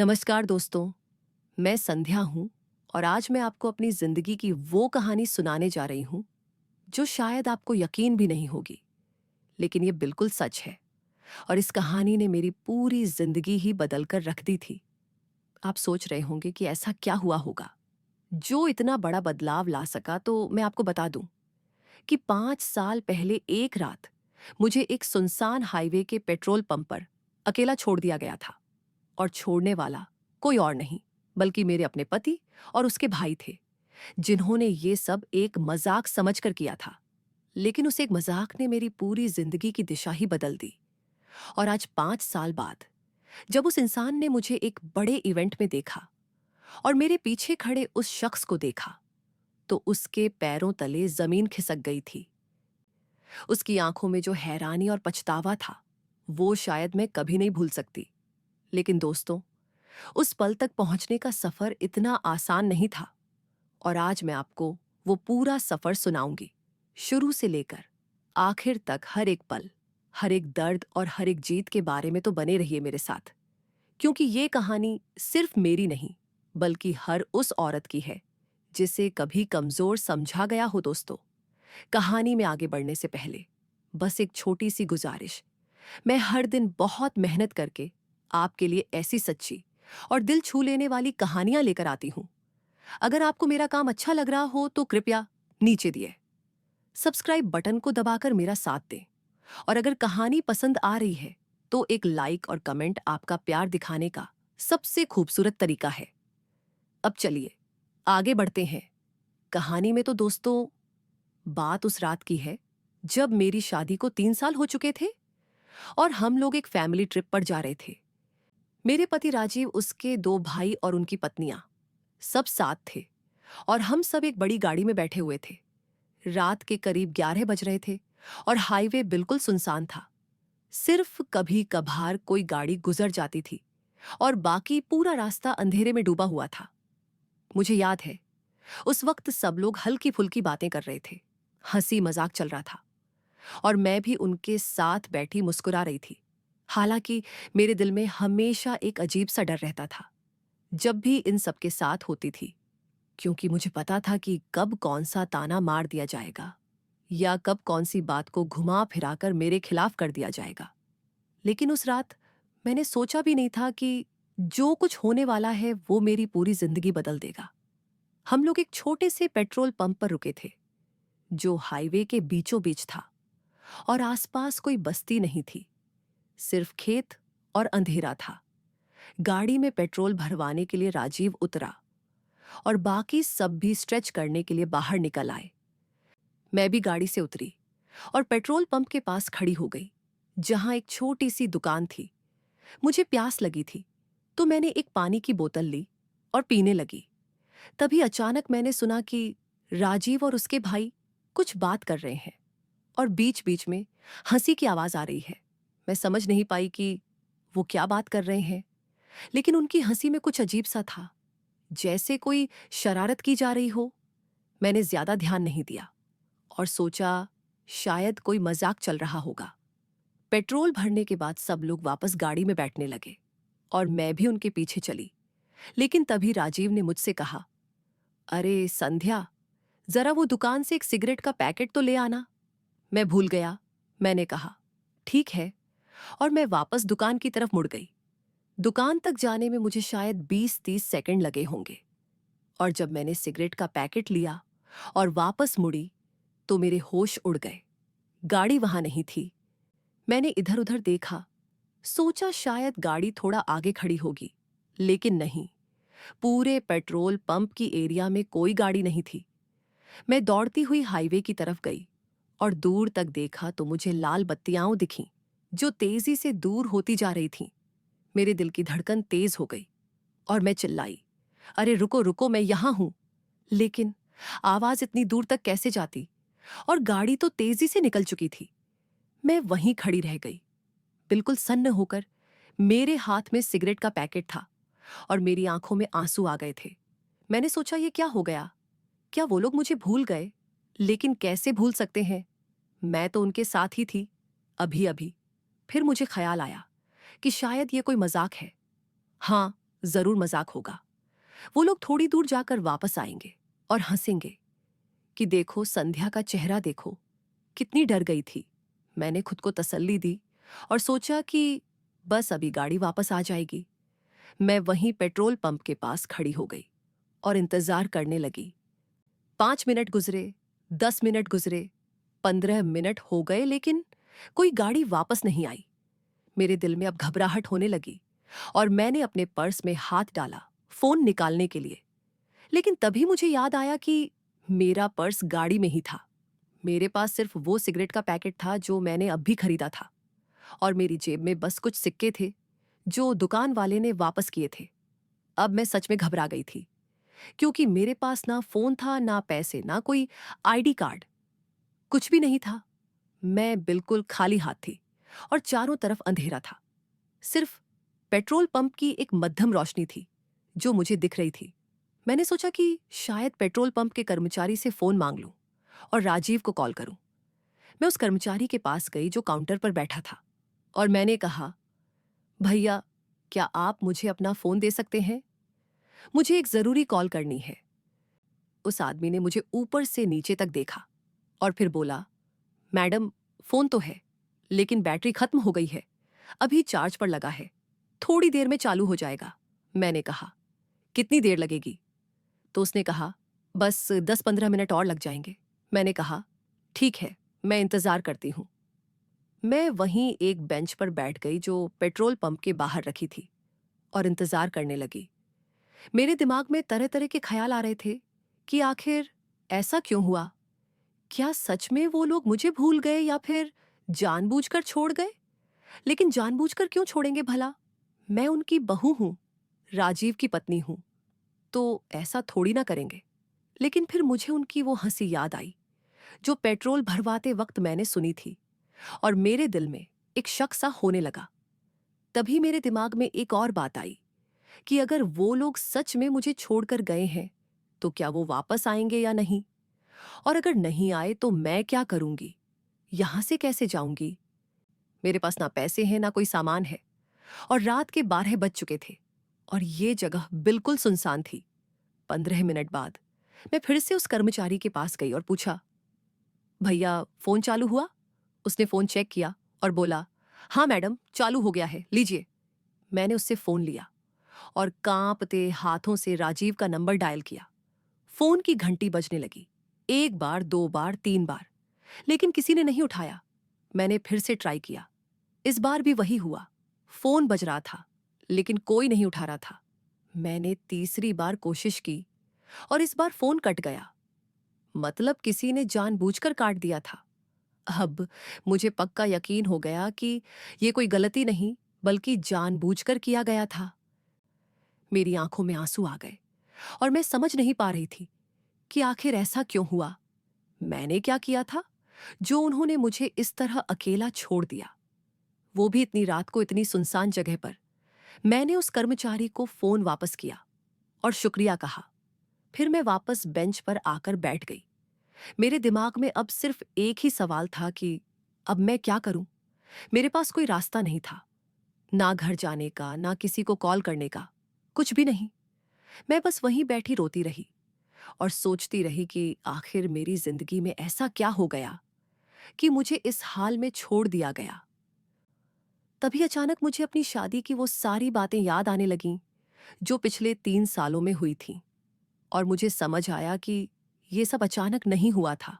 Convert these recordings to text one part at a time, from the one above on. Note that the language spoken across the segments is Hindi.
नमस्कार दोस्तों, मैं संध्या हूँ और आज मैं आपको अपनी जिंदगी की वो कहानी सुनाने जा रही हूँ जो शायद आपको यकीन भी नहीं होगी, लेकिन ये बिल्कुल सच है। और इस कहानी ने मेरी पूरी जिंदगी ही बदल कर रख दी थी। आप सोच रहे होंगे कि ऐसा क्या हुआ होगा जो इतना बड़ा बदलाव ला सका। तो मैं आपको बता दूं कि 5 साल पहले एक रात मुझे एक सुनसान हाईवे के पेट्रोल पंप पर अकेला छोड़ दिया गया था। और छोड़ने वाला कोई और नहीं बल्कि मेरे अपने पति और उसके भाई थे, जिन्होंने ये सब एक मजाक समझकर किया था। लेकिन उस एक मजाक ने मेरी पूरी जिंदगी की दिशा ही बदल दी। और आज 5 साल बाद जब उस इंसान ने मुझे एक बड़े इवेंट में देखा और मेरे पीछे खड़े उस शख्स को देखा, तो उसके पैरों तले जमीन खिसक गई थी। उसकी आंखों में जो हैरानी और पछतावा था, वो शायद मैं कभी नहीं भूल सकती। लेकिन दोस्तों, उस पल तक पहुंचने का सफर इतना आसान नहीं था। और आज मैं आपको वो पूरा सफर सुनाऊंगी, शुरू से लेकर आखिर तक। हर एक पल, हर एक दर्द और हर एक जीत के बारे में तो बने रहिए मेरे साथ, क्योंकि ये कहानी सिर्फ मेरी नहीं बल्कि हर उस औरत की है जिसे कभी कमजोर समझा गया हो। दोस्तों, कहानी में आगे बढ़ने से पहले बस एक छोटी सी गुजारिश। मैं हर दिन बहुत मेहनत करके आपके लिए ऐसी सच्ची और दिल छू लेने वाली कहानियां लेकर आती हूं। अगर आपको मेरा काम अच्छा लग रहा हो तो कृपया नीचे दिए सब्सक्राइब बटन को दबाकर मेरा साथ दें। और अगर कहानी पसंद आ रही है तो एक लाइक और कमेंट आपका प्यार दिखाने का सबसे खूबसूरत तरीका है। अब चलिए आगे बढ़ते हैं कहानी में। तो दोस्तों, बात उस रात की है जब मेरी शादी को 3 साल हो चुके थे और हम लोग एक फैमिली ट्रिप पर जा रहे थे। मेरे पति राजीव, उसके 2 भाई और उनकी पत्नियां सब साथ थे और हम सब एक बड़ी गाड़ी में बैठे हुए थे। रात के करीब 11 बज रहे थे और हाईवे बिल्कुल सुनसान था। सिर्फ कभी कभार कोई गाड़ी गुजर जाती थी और बाकी पूरा रास्ता अंधेरे में डूबा हुआ था। मुझे याद है, उस वक्त सब लोग हल्की फुल्की बातें कर रहे थे, हंसी मजाक चल रहा था और मैं भी उनके साथ बैठी मुस्कुरा रही थी। हालांकि मेरे दिल में हमेशा एक अजीब सा डर रहता था जब भी इन सबके साथ होती थी, क्योंकि मुझे पता था कि कब कौन सा ताना मार दिया जाएगा या कब कौन सी बात को घुमा फिराकर मेरे खिलाफ कर दिया जाएगा। लेकिन उस रात मैंने सोचा भी नहीं था कि जो कुछ होने वाला है वो मेरी पूरी जिंदगी बदल देगा। हम लोग एक छोटे से पेट्रोल पंप पर रुके थे जो हाईवे के बीचों बीच था और आसपास कोई बस्ती नहीं थी, सिर्फ खेत और अंधेरा था। गाड़ी में पेट्रोल भरवाने के लिए राजीव उतरा और बाकी सब भी स्ट्रेच करने के लिए बाहर निकल आए। मैं भी गाड़ी से उतरी और पेट्रोल पंप के पास खड़ी हो गई, जहां एक छोटी सी दुकान थी। मुझे प्यास लगी थी तो मैंने एक पानी की बोतल ली और पीने लगी। तभी अचानक मैंने सुना कि राजीव और उसके भाई कुछ बात कर रहे हैं और बीच बीच में हंसी की आवाज आ रही है। मैं समझ नहीं पाई कि वो क्या बात कर रहे हैं, लेकिन उनकी हंसी में कुछ अजीब सा था, जैसे कोई शरारत की जा रही हो। मैंने ज्यादा ध्यान नहीं दिया और सोचा शायद कोई मजाक चल रहा होगा। पेट्रोल भरने के बाद सब लोग वापस गाड़ी में बैठने लगे और मैं भी उनके पीछे चली। लेकिन तभी राजीव ने मुझसे कहा, अरे संध्या, जरा वो दुकान से एक सिगरेट का पैकेट तो ले आना। मैं भूल गया, मैंने कहा। ठीक है, और मैं वापस दुकान की तरफ मुड़ गई। दुकान तक जाने में मुझे शायद 20-30 सेकंड लगे होंगे। और जब मैंने सिगरेट का पैकेट लिया और वापस मुड़ी तो मेरे होश उड़ गए। गाड़ी वहां नहीं थी। मैंने इधर उधर देखा, सोचा शायद गाड़ी थोड़ा आगे खड़ी होगी, लेकिन नहीं। पूरे पेट्रोल पंप की एरिया में कोई गाड़ी नहीं थी। मैं दौड़ती हुई हाईवे की तरफ गई और दूर तक देखा तो मुझे लाल बत्तियां दिखीं जो तेजी से दूर होती जा रही थीं। मेरे दिल की धड़कन तेज हो गई और मैं चिल्लाई, अरे रुको रुको, मैं यहां हूं। लेकिन आवाज इतनी दूर तक कैसे जाती, और गाड़ी तो तेजी से निकल चुकी थी। मैं वहीं खड़ी रह गई, बिल्कुल सन्न होकर। मेरे हाथ में सिगरेट का पैकेट था और मेरी आंखों में आंसू आ गए थे। मैंने सोचा, ये क्या हो गया? क्या वो लोग मुझे भूल गए? लेकिन कैसे भूल सकते हैं, मैं तो उनके साथ ही थी अभी अभी। फिर मुझे ख्याल आया कि शायद ये कोई मजाक है। हाँ, जरूर मजाक होगा। वो लोग थोड़ी दूर जाकर वापस आएंगे और हंसेंगे कि देखो संध्या का चेहरा देखो, कितनी डर गई थी। मैंने खुद को तसल्ली दी और सोचा कि बस अभी गाड़ी वापस आ जाएगी। मैं वहीं पेट्रोल पंप के पास खड़ी हो गई और इंतजार करने लगी। 5 मिनट गुजरे, 10 मिनट गुजरे, 15 मिनट हो गए, लेकिन कोई गाड़ी वापस नहीं आई। मेरे दिल में अब घबराहट होने लगी और मैंने अपने पर्स में हाथ डाला फोन निकालने के लिए। लेकिन तभी मुझे याद आया कि मेरा पर्स गाड़ी में ही था। मेरे पास सिर्फ वो सिगरेट का पैकेट था जो मैंने अब भी खरीदा था, और मेरी जेब में बस कुछ सिक्के थे जो दुकान वाले ने वापस किए थे। अब मैं सच में घबरा गई थी, क्योंकि मेरे पास ना फोन था, ना पैसे, ना कोई आईडी कार्ड, कुछ भी नहीं था। मैं बिल्कुल खाली हाथ थी और चारों तरफ अंधेरा था। सिर्फ पेट्रोल पंप की एक मध्यम रोशनी थी जो मुझे दिख रही थी। मैंने सोचा कि शायद पेट्रोल पंप के कर्मचारी से फोन मांग लूं और राजीव को कॉल करूं। मैं उस कर्मचारी के पास गई जो काउंटर पर बैठा था, और मैंने कहा, भैया, क्या आप मुझे अपना फोन दे सकते हैं? मुझे एक जरूरी कॉल करनी है। उस आदमी ने मुझे ऊपर से नीचे तक देखा और फिर बोला, मैडम, फोन तो है, लेकिन बैटरी खत्म हो गई है। अभी चार्ज पर लगा है, थोड़ी देर में चालू हो जाएगा। मैंने कहा, कितनी देर लगेगी? तो उसने कहा, बस 10-15 मिनट और लग जाएंगे। मैंने कहा, ठीक है, मैं इंतजार करती हूं। मैं वहीं एक बेंच पर बैठ गई जो पेट्रोल पंप के बाहर रखी थी, और इंतजार करने लगी। मेरे दिमाग में तरह तरह के ख्याल आ रहे थे कि आखिर ऐसा क्यों हुआ? क्या सच में वो लोग मुझे भूल गए या फिर जानबूझकर छोड़ गए? लेकिन जानबूझकर क्यों छोड़ेंगे भला? मैं उनकी बहू हूं, राजीव की पत्नी हूं, तो ऐसा थोड़ी ना करेंगे। लेकिन फिर मुझे उनकी वो हंसी याद आई जो पेट्रोल भरवाते वक्त मैंने सुनी थी, और मेरे दिल में एक शक सा होने लगा। तभी मेरे दिमाग में एक और बात आई कि अगर वो लोग सच में मुझे छोड़कर गए हैं, तो क्या वो वापस आएंगे या नहीं? और अगर नहीं आए तो मैं क्या करूंगी? यहां से कैसे जाऊंगी? मेरे पास ना पैसे हैं, ना कोई सामान है, और रात के 12 बज चुके थे और ये जगह बिल्कुल सुनसान थी। 15 मिनट बाद मैं फिर से उस कर्मचारी के पास गई और पूछा, भैया, फोन चालू हुआ? उसने फोन चेक किया और बोला, हाँ मैडम, चालू हो गया है, लीजिए। मैंने उससे फोन लिया और कांपते हाथों से राजीव का नंबर डायल किया। फोन की घंटी बजने लगी, 1 बार, 2 बार, 3 बार, लेकिन किसी ने नहीं उठाया। मैंने फिर से ट्राई किया। इस बार भी वही हुआ, फोन बज रहा था लेकिन कोई नहीं उठा रहा था। मैंने तीसरी बार कोशिश की और इस बार फोन कट गया। मतलब किसी ने जानबूझकर काट दिया था। अब मुझे पक्का यकीन हो गया कि ये कोई गलती नहीं, बल्कि जानबूझकर किया गया था। मेरी आंखों में आंसू आ गए और मैं समझ नहीं पा रही थी कि आखिर ऐसा क्यों हुआ। मैंने क्या किया था जो उन्होंने मुझे इस तरह अकेला छोड़ दिया, वो भी इतनी रात को, इतनी सुनसान जगह पर। मैंने उस कर्मचारी को फोन वापस किया और शुक्रिया कहा। फिर मैं वापस बेंच पर आकर बैठ गई। मेरे दिमाग में अब सिर्फ एक ही सवाल था कि अब मैं क्या करूं? मेरे पास कोई रास्ता नहीं था, ना घर जाने का, ना किसी को कॉल करने का, कुछ भी नहीं। मैं बस वहीं बैठी रोती रही और सोचती रही कि आखिर मेरी जिंदगी में ऐसा क्या हो गया कि मुझे इस हाल में छोड़ दिया गया। तभी अचानक मुझे अपनी शादी की वो सारी बातें याद आने लगीं जो पिछले 3 सालों में हुई थीं, और मुझे समझ आया कि ये सब अचानक नहीं हुआ था,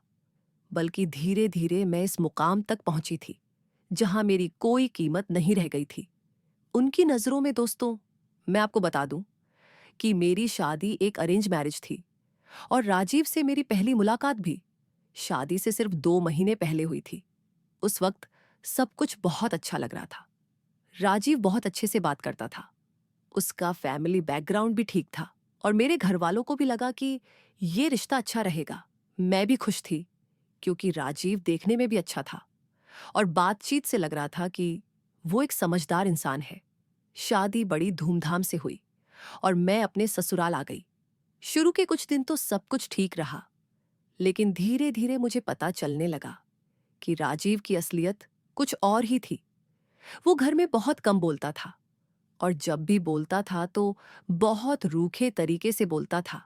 बल्कि धीरे धीरे मैं इस मुकाम तक पहुंची थी जहां मेरी कोई कीमत नहीं रह गई थी उनकी नजरों में। दोस्तों, मैं आपको बता दूं कि मेरी शादी एक अरेंज मैरिज थी, और राजीव से मेरी पहली मुलाकात भी शादी से सिर्फ 2 महीने पहले हुई थी। उस वक्त सब कुछ बहुत अच्छा लग रहा था। राजीव बहुत अच्छे से बात करता था, उसका फैमिली बैकग्राउंड भी ठीक था, और मेरे घर वालों को भी लगा कि ये रिश्ता अच्छा रहेगा। मैं भी खुश थी क्योंकि राजीव देखने में भी अच्छा था और बातचीत से लग रहा था कि वो एक समझदार इंसान है। शादी बड़ी धूमधाम से हुई और मैं अपने ससुराल आ गई। शुरू के कुछ दिन तो सब कुछ ठीक रहा, लेकिन धीरे धीरे मुझे पता चलने लगा कि राजीव की असलियत कुछ और ही थी। वो घर में बहुत कम बोलता था और जब भी बोलता था तो बहुत रूखे तरीके से बोलता था।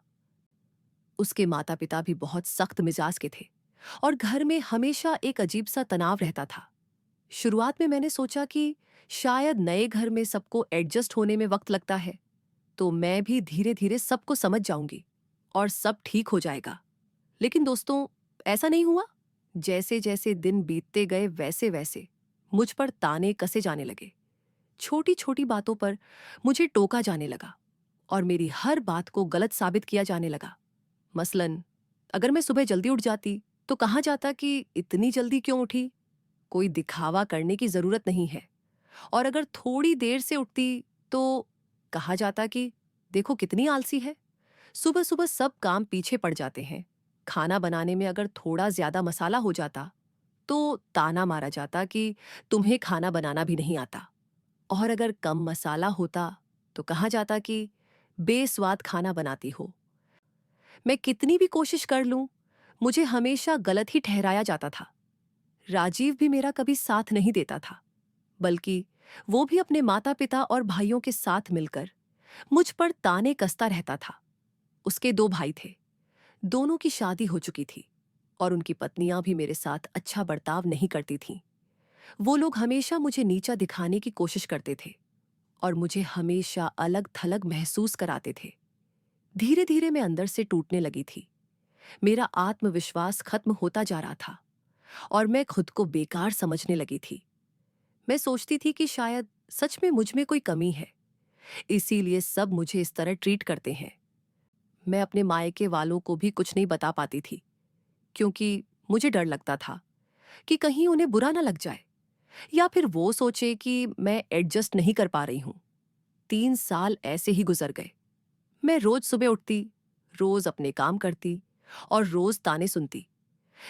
उसके माता पिता भी बहुत सख्त मिजाज के थे और घर में हमेशा एक अजीब सा तनाव रहता था। शुरुआत में मैंने सोचा कि शायद नए घर में सबको एडजस्ट होने में वक्त लगता है, तो मैं भी धीरे धीरे सबको समझ जाऊंगी और सब ठीक हो जाएगा। लेकिन दोस्तों, ऐसा नहीं हुआ। जैसे जैसे दिन बीतते गए वैसे वैसे मुझ पर ताने कसे जाने लगे। छोटी छोटी बातों पर मुझे टोका जाने लगा और मेरी हर बात को गलत साबित किया जाने लगा। मसलन, अगर मैं सुबह जल्दी उठ जाती तो कहा जाता कि इतनी जल्दी क्यों उठी, कोई दिखावा करने की जरूरत नहीं है। और अगर थोड़ी देर से उठती तो कहा जाता कि देखो कितनी आलसी है, सुबह सुबह सब काम पीछे पड़ जाते हैं। खाना बनाने में अगर थोड़ा ज्यादा मसाला हो जाता तो ताना मारा जाता कि तुम्हें खाना बनाना भी नहीं आता। और अगर कम मसाला होता तो कहा जाता कि बेस्वाद खाना बनाती हो। मैं कितनी भी कोशिश कर लूं, मुझे हमेशा गलत ही ठहराया जाता था। राजीव भी मेरा कभी साथ नहीं देता था, बल्कि वो भी अपने माता पिता और भाइयों के साथ मिलकर मुझ पर ताने कसता रहता था। उसके 2 भाई थे, दोनों की शादी हो चुकी थी और उनकी पत्नियां भी मेरे साथ अच्छा बर्ताव नहीं करती थीं। वो लोग हमेशा मुझे नीचा दिखाने की कोशिश करते थे और मुझे हमेशा अलग थलग महसूस कराते थे। धीरे धीरे मैं अंदर से टूटने लगी थी। मेरा आत्मविश्वास खत्म होता जा रहा था और मैं खुद को बेकार समझने लगी थी। मैं सोचती थी कि शायद सच में मुझ में कोई कमी है, इसीलिए सब मुझे इस तरह ट्रीट करते हैं। मैं अपने मायके वालों को भी कुछ नहीं बता पाती थी, क्योंकि मुझे डर लगता था कि कहीं उन्हें बुरा ना लग जाए या फिर वो सोचे कि मैं एडजस्ट नहीं कर पा रही हूं। 3 साल ऐसे ही गुजर गए। मैं रोज सुबह उठती, रोज अपने काम करती और रोज ताने सुनती,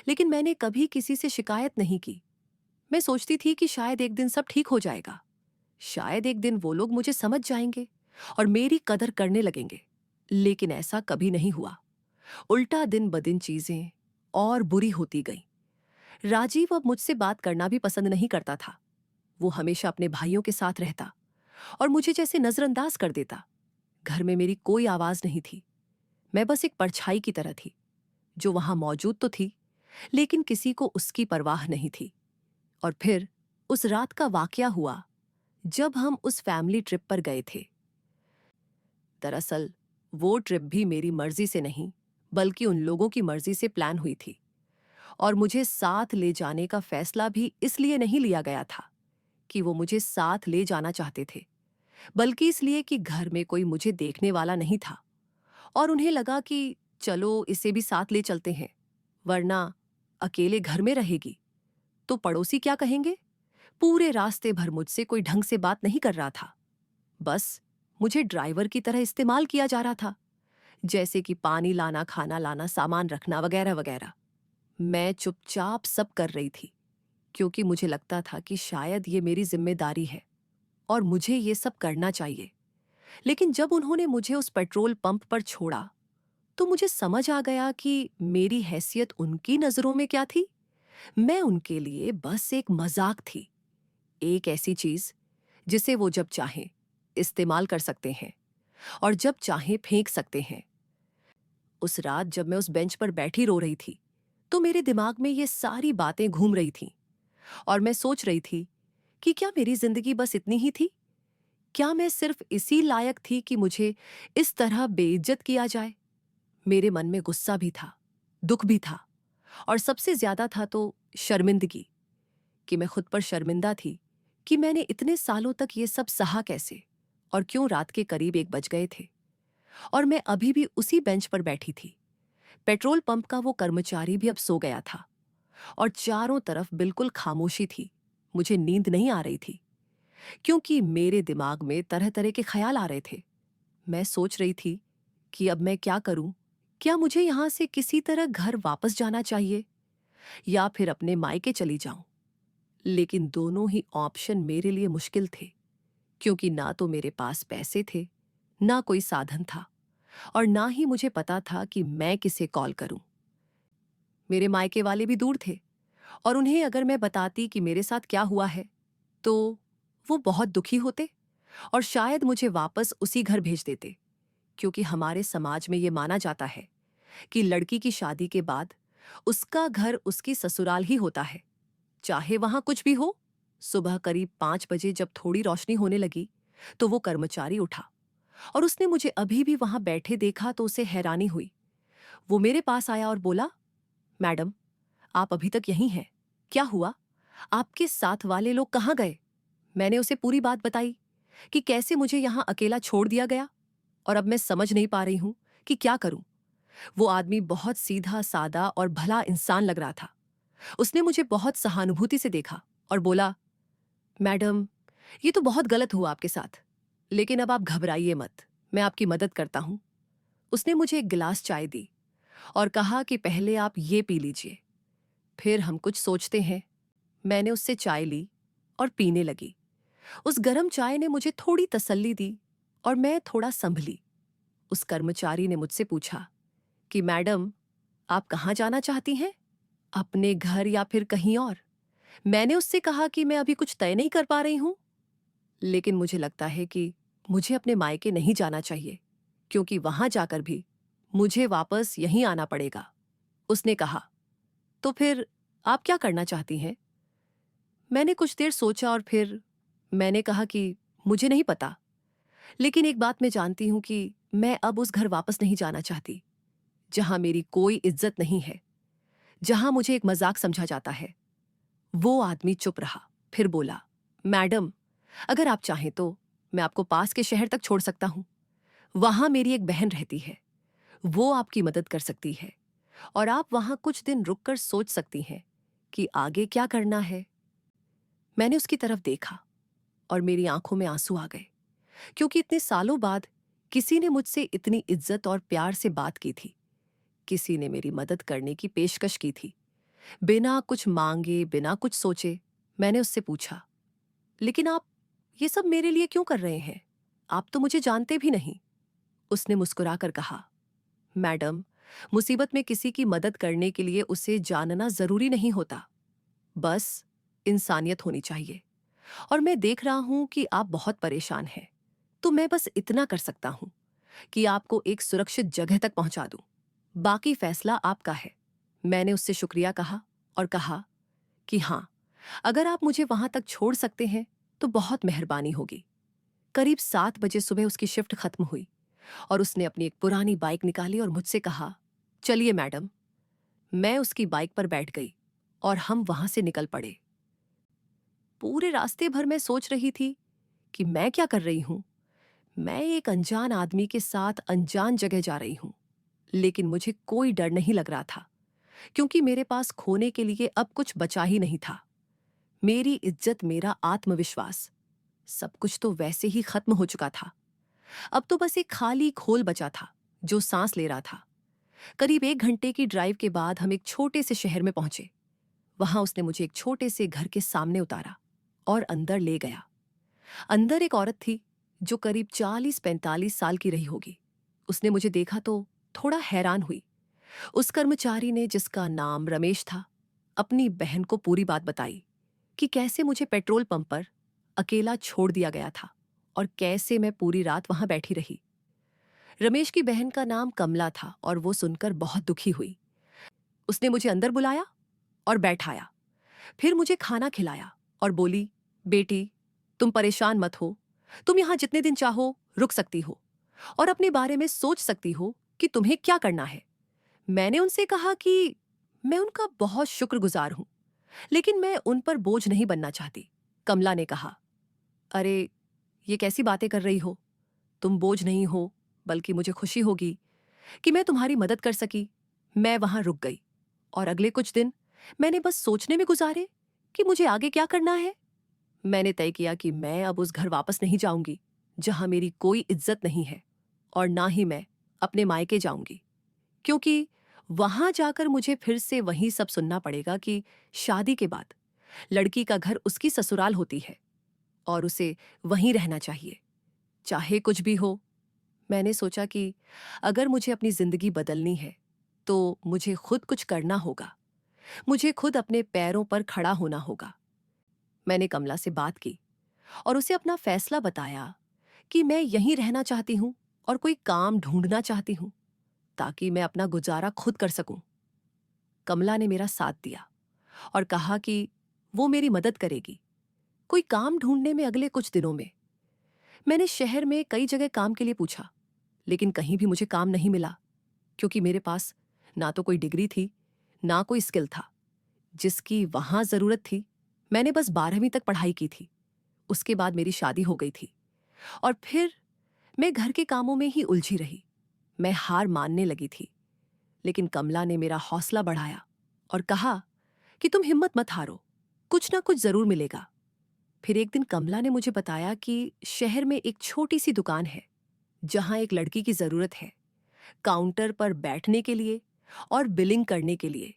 लेकिन मैंने कभी किसी से शिकायत नहीं की। मैं सोचती थी कि शायद एक दिन सब ठीक हो जाएगा, शायद एक दिन वो लोग मुझे समझ जाएंगे और मेरी कदर करने लगेंगे। लेकिन ऐसा कभी नहीं हुआ। उल्टा दिन ब दिन चीजें और बुरी होती गईं। राजीव अब मुझसे बात करना भी पसंद नहीं करता था। वो हमेशा अपने भाइयों के साथ रहता और मुझे जैसे नजरअंदाज कर देता। घर में मेरी कोई आवाज नहीं थी। मैं बस एक परछाई की तरह थी, जो वहां मौजूद तो थी, लेकिन किसी को उसकी परवाह नहीं थी। और फिर उस रात का वाकया हुआ जब हम उस फैमिली ट्रिप पर गए थे। दरअसल वो ट्रिप भी मेरी मर्जी से नहीं, बल्कि उन लोगों की मर्जी से प्लान हुई थी और मुझे साथ ले जाने का फैसला भी इसलिए नहीं लिया गया था कि वो मुझे साथ ले जाना चाहते थे, बल्कि इसलिए कि घर में कोई मुझे देखने वाला नहीं था और उन्हें लगा कि चलो इसे भी साथ ले चलते हैं, वरना अकेले घर में रहेगी तो पड़ोसी क्या कहेंगे। पूरे रास्ते भर मुझसे कोई ढंग से बात नहीं कर रहा था। बस मुझे ड्राइवर की तरह इस्तेमाल किया जा रहा था, जैसे कि पानी लाना, खाना लाना, सामान रखना वगैरह वगैरह। मैं चुपचाप सब कर रही थी, क्योंकि मुझे लगता था कि शायद ये मेरी जिम्मेदारी है और मुझे ये सब करना चाहिए। लेकिन जब उन्होंने मुझे उस पेट्रोल पंप पर छोड़ा तो मुझे समझ आ गया कि मेरी हैसियत उनकी नजरों में क्या थी। मैं उनके लिए बस एक मजाक थी, एक ऐसी चीज जिसे वो जब चाहें इस्तेमाल कर सकते हैं और जब चाहें फेंक सकते हैं। उस रात जब मैं उस बेंच पर बैठी रो रही थी तो मेरे दिमाग में ये सारी बातें घूम रही थीं और मैं सोच रही थी कि क्या मेरी जिंदगी बस इतनी ही थी? क्या मैं सिर्फ इसी लायक थी कि मुझे इस तरह बेइज्जत किया जाए? मेरे मन में गुस्सा भी था, दुख भी था और सबसे ज्यादा था तो शर्मिंदगी, कि मैं खुद पर शर्मिंदा थी कि मैंने इतने सालों तक ये सब सहा कैसे और क्यों। रात के करीब 1 बज गए थे और मैं अभी भी उसी बेंच पर बैठी थी। पेट्रोल पंप का वो कर्मचारी भी अब सो गया था और चारों तरफ बिल्कुल खामोशी थी। मुझे नींद नहीं आ रही थी, क्योंकि मेरे दिमाग में तरह तरह के ख्याल आ रहे थे। मैं सोच रही थी कि अब मैं क्या करूं? क्या मुझे यहां से किसी तरह घर वापस जाना चाहिए या फिर अपने मायके चली जाऊं? लेकिन दोनों ही ऑप्शन मेरे लिए मुश्किल थे, क्योंकि ना तो मेरे पास पैसे थे, ना कोई साधन था और ना ही मुझे पता था कि मैं किसे कॉल करूं। मेरे मायके वाले भी दूर थे और उन्हें अगर मैं बताती कि मेरे साथ क्या हुआ है तो वो बहुत दुखी होते और शायद मुझे वापस उसी घर भेज देते, क्योंकि हमारे समाज में ये माना जाता है कि लड़की की शादी के बाद उसका घर उसकी ससुराल ही होता है, चाहे वहां कुछ भी हो। सुबह करीब 5 बजे जब थोड़ी रोशनी होने लगी तो वो कर्मचारी उठा और उसने मुझे अभी भी वहां बैठे देखा तो उसे हैरानी हुई। वो मेरे पास आया और बोला, मैडम, आप अभी तक यहीं हैं? क्या हुआ? आपके साथ वाले लोग कहाँ गए? मैंने उसे पूरी बात बताई कि कैसे मुझे यहां अकेला छोड़ दिया गया और अब मैं समझ नहीं पा रही हूं कि क्या करूं। वो आदमी बहुत सीधा सादा और भला इंसान लग रहा था। उसने मुझे बहुत सहानुभूति से देखा और बोला, मैडम, ये तो बहुत गलत हुआ आपके साथ, लेकिन अब आप घबराइए मत, मैं आपकी मदद करता हूं। उसने मुझे एक गिलास चाय दी और कहा कि पहले आप ये पी लीजिए, फिर हम कुछ सोचते हैं। मैंने उससे चाय ली और पीने लगी। उस गर्म चाय ने मुझे थोड़ी तसल्ली दी और मैं थोड़ा संभली। उस कर्मचारी ने मुझसे पूछा कि मैडम, आप कहाँ जाना चाहती हैं? अपने घर या फिर कहीं और? मैंने उससे कहा कि मैं अभी कुछ तय नहीं कर पा रही हूं, लेकिन मुझे लगता है कि मुझे अपने मायके नहीं जाना चाहिए, क्योंकि वहां जाकर भी मुझे वापस यहीं आना पड़ेगा। उसने कहा, तो फिर आप क्या करना चाहती हैं? मैंने कुछ देर सोचा और फिर मैंने कहा कि मुझे नहीं पता, लेकिन एक बात मैं जानती हूं कि मैं अब उस घर वापस नहीं जाना चाहती जहां मेरी कोई इज्जत नहीं है, जहां मुझे एक मजाक समझा जाता है। वो आदमी चुप रहा, फिर बोला, मैडम, अगर आप चाहें तो मैं आपको पास के शहर तक छोड़ सकता हूं। वहां मेरी एक बहन रहती है, वो आपकी मदद कर सकती है और आप वहां कुछ दिन रुककर सोच सकती हैं कि आगे क्या करना है। मैंने उसकी तरफ देखा और मेरी आंखों में आंसू आ गए, क्योंकि इतने सालों बाद किसी ने मुझसे इतनी इज्जत और प्यार से बात की थी। किसी ने मेरी मदद करने की पेशकश की थी, बिना कुछ मांगे, बिना कुछ सोचे। मैंने उससे पूछा, लेकिन आप ये सब मेरे लिए क्यों कर रहे हैं? आप तो मुझे जानते भी नहीं। उसने मुस्कुराकर कहा, मैडम, मुसीबत में किसी की मदद करने के लिए उसे जानना जरूरी नहीं होता, बस इंसानियत होनी चाहिए। और मैं देख रहा हूं कि आप बहुत परेशान हैं, तो मैं बस इतना कर सकता हूं कि आपको एक सुरक्षित जगह तक पहुंचा दूं। बाकी फैसला आपका है। मैंने उससे शुक्रिया कहा और कहा कि हाँ, अगर आप मुझे वहां तक छोड़ सकते हैं तो बहुत मेहरबानी होगी। करीब 7 बजे सुबह उसकी शिफ्ट खत्म हुई और उसने अपनी एक पुरानी बाइक निकाली और मुझसे कहा, चलिए मैडम। मैं उसकी बाइक पर बैठ गई और हम वहां से निकल पड़े। पूरे रास्ते भर मैं सोच रही थी कि मैं क्या कर रही हूं। मैं एक अनजान आदमी के साथ अनजान जगह जा रही हूं, लेकिन मुझे कोई डर नहीं लग रहा था, क्योंकि मेरे पास खोने के लिए अब कुछ बचा ही नहीं था। मेरी इज्जत, मेरा आत्मविश्वास, सब कुछ तो वैसे ही खत्म हो चुका था। अब तो बस एक खाली खोल बचा था जो सांस ले रहा था। करीब 1 घंटे की ड्राइव के बाद हम एक छोटे से शहर में पहुंचे। वहां उसने मुझे एक छोटे से घर के सामने उतारा और अंदर ले गया। अंदर एक औरत थी जो करीब 40-45 साल की रही होगी। उसने मुझे देखा तो थोड़ा हैरान हुई। उस कर्मचारी ने, जिसका नाम रमेश था, अपनी बहन को पूरी बात बताई कि कैसे मुझे पेट्रोल पंप पर अकेला छोड़ दिया गया था और कैसे मैं पूरी रात वहां बैठी रही। रमेश की बहन का नाम कमला था और वो सुनकर बहुत दुखी हुई। उसने मुझे अंदर बुलाया और बैठाया, फिर मुझे खाना खिलाया और बोली, बेटी, तुम परेशान मत हो, तुम यहां जितने दिन चाहो रुक सकती हो और अपने बारे में सोच सकती हो कि तुम्हें क्या करना है। मैंने उनसे कहा कि मैं उनका बहुत शुक्रगुजार हूं, लेकिन मैं उन पर बोझ नहीं बनना चाहती। कमला ने कहा, अरे, ये कैसी बातें कर रही हो? तुम बोझ नहीं हो, बल्कि मुझे खुशी होगी कि मैं तुम्हारी मदद कर सकी। मैं वहां रुक गई और अगले कुछ दिन मैंने बस सोचने में गुजारे कि मुझे आगे क्या करना है। मैंने तय किया कि मैं अब उस घर वापस नहीं जाऊंगी जहां मेरी कोई इज्जत नहीं है, और ना ही मैं अपने मायके जाऊंगी, क्योंकि वहां जाकर मुझे फिर से वही सब सुनना पड़ेगा कि शादी के बाद लड़की का घर उसकी ससुराल होती है और उसे वहीं रहना चाहिए, चाहे कुछ भी हो। मैंने सोचा कि अगर मुझे अपनी जिंदगी बदलनी है तो मुझे खुद कुछ करना होगा, मुझे खुद अपने पैरों पर खड़ा होना होगा। मैंने कमला से बात की और उसे अपना फैसला बताया कि मैं यहीं रहना चाहती हूँ और कोई काम ढूंढना चाहती हूँ ताकि मैं अपना गुजारा खुद कर सकूं। कमला ने मेरा साथ दिया और कहा कि वो मेरी मदद करेगी कोई काम ढूंढने में अगले कुछ दिनों में। मैंने शहर में कई जगह काम के लिए पूछा, लेकिन कहीं भी मुझे काम नहीं मिला, क्योंकि मेरे पास ना तो कोई डिग्री थी, ना कोई स्किल था जिसकी वहां जरूरत थी। मैंने बस 12वीं तक पढ़ाई की थी। उसके बाद मेरी शादी हो गई थी और फिर मैं घर के कामों में ही उलझी रही। मैं हार मानने लगी थी, लेकिन कमला ने मेरा हौसला बढ़ाया और कहा कि तुम हिम्मत मत हारो, कुछ ना कुछ जरूर मिलेगा। फिर एक दिन कमला ने मुझे बताया कि शहर में एक छोटी सी दुकान है जहां एक लड़की की जरूरत है, काउंटर पर बैठने के लिए और बिलिंग करने के लिए।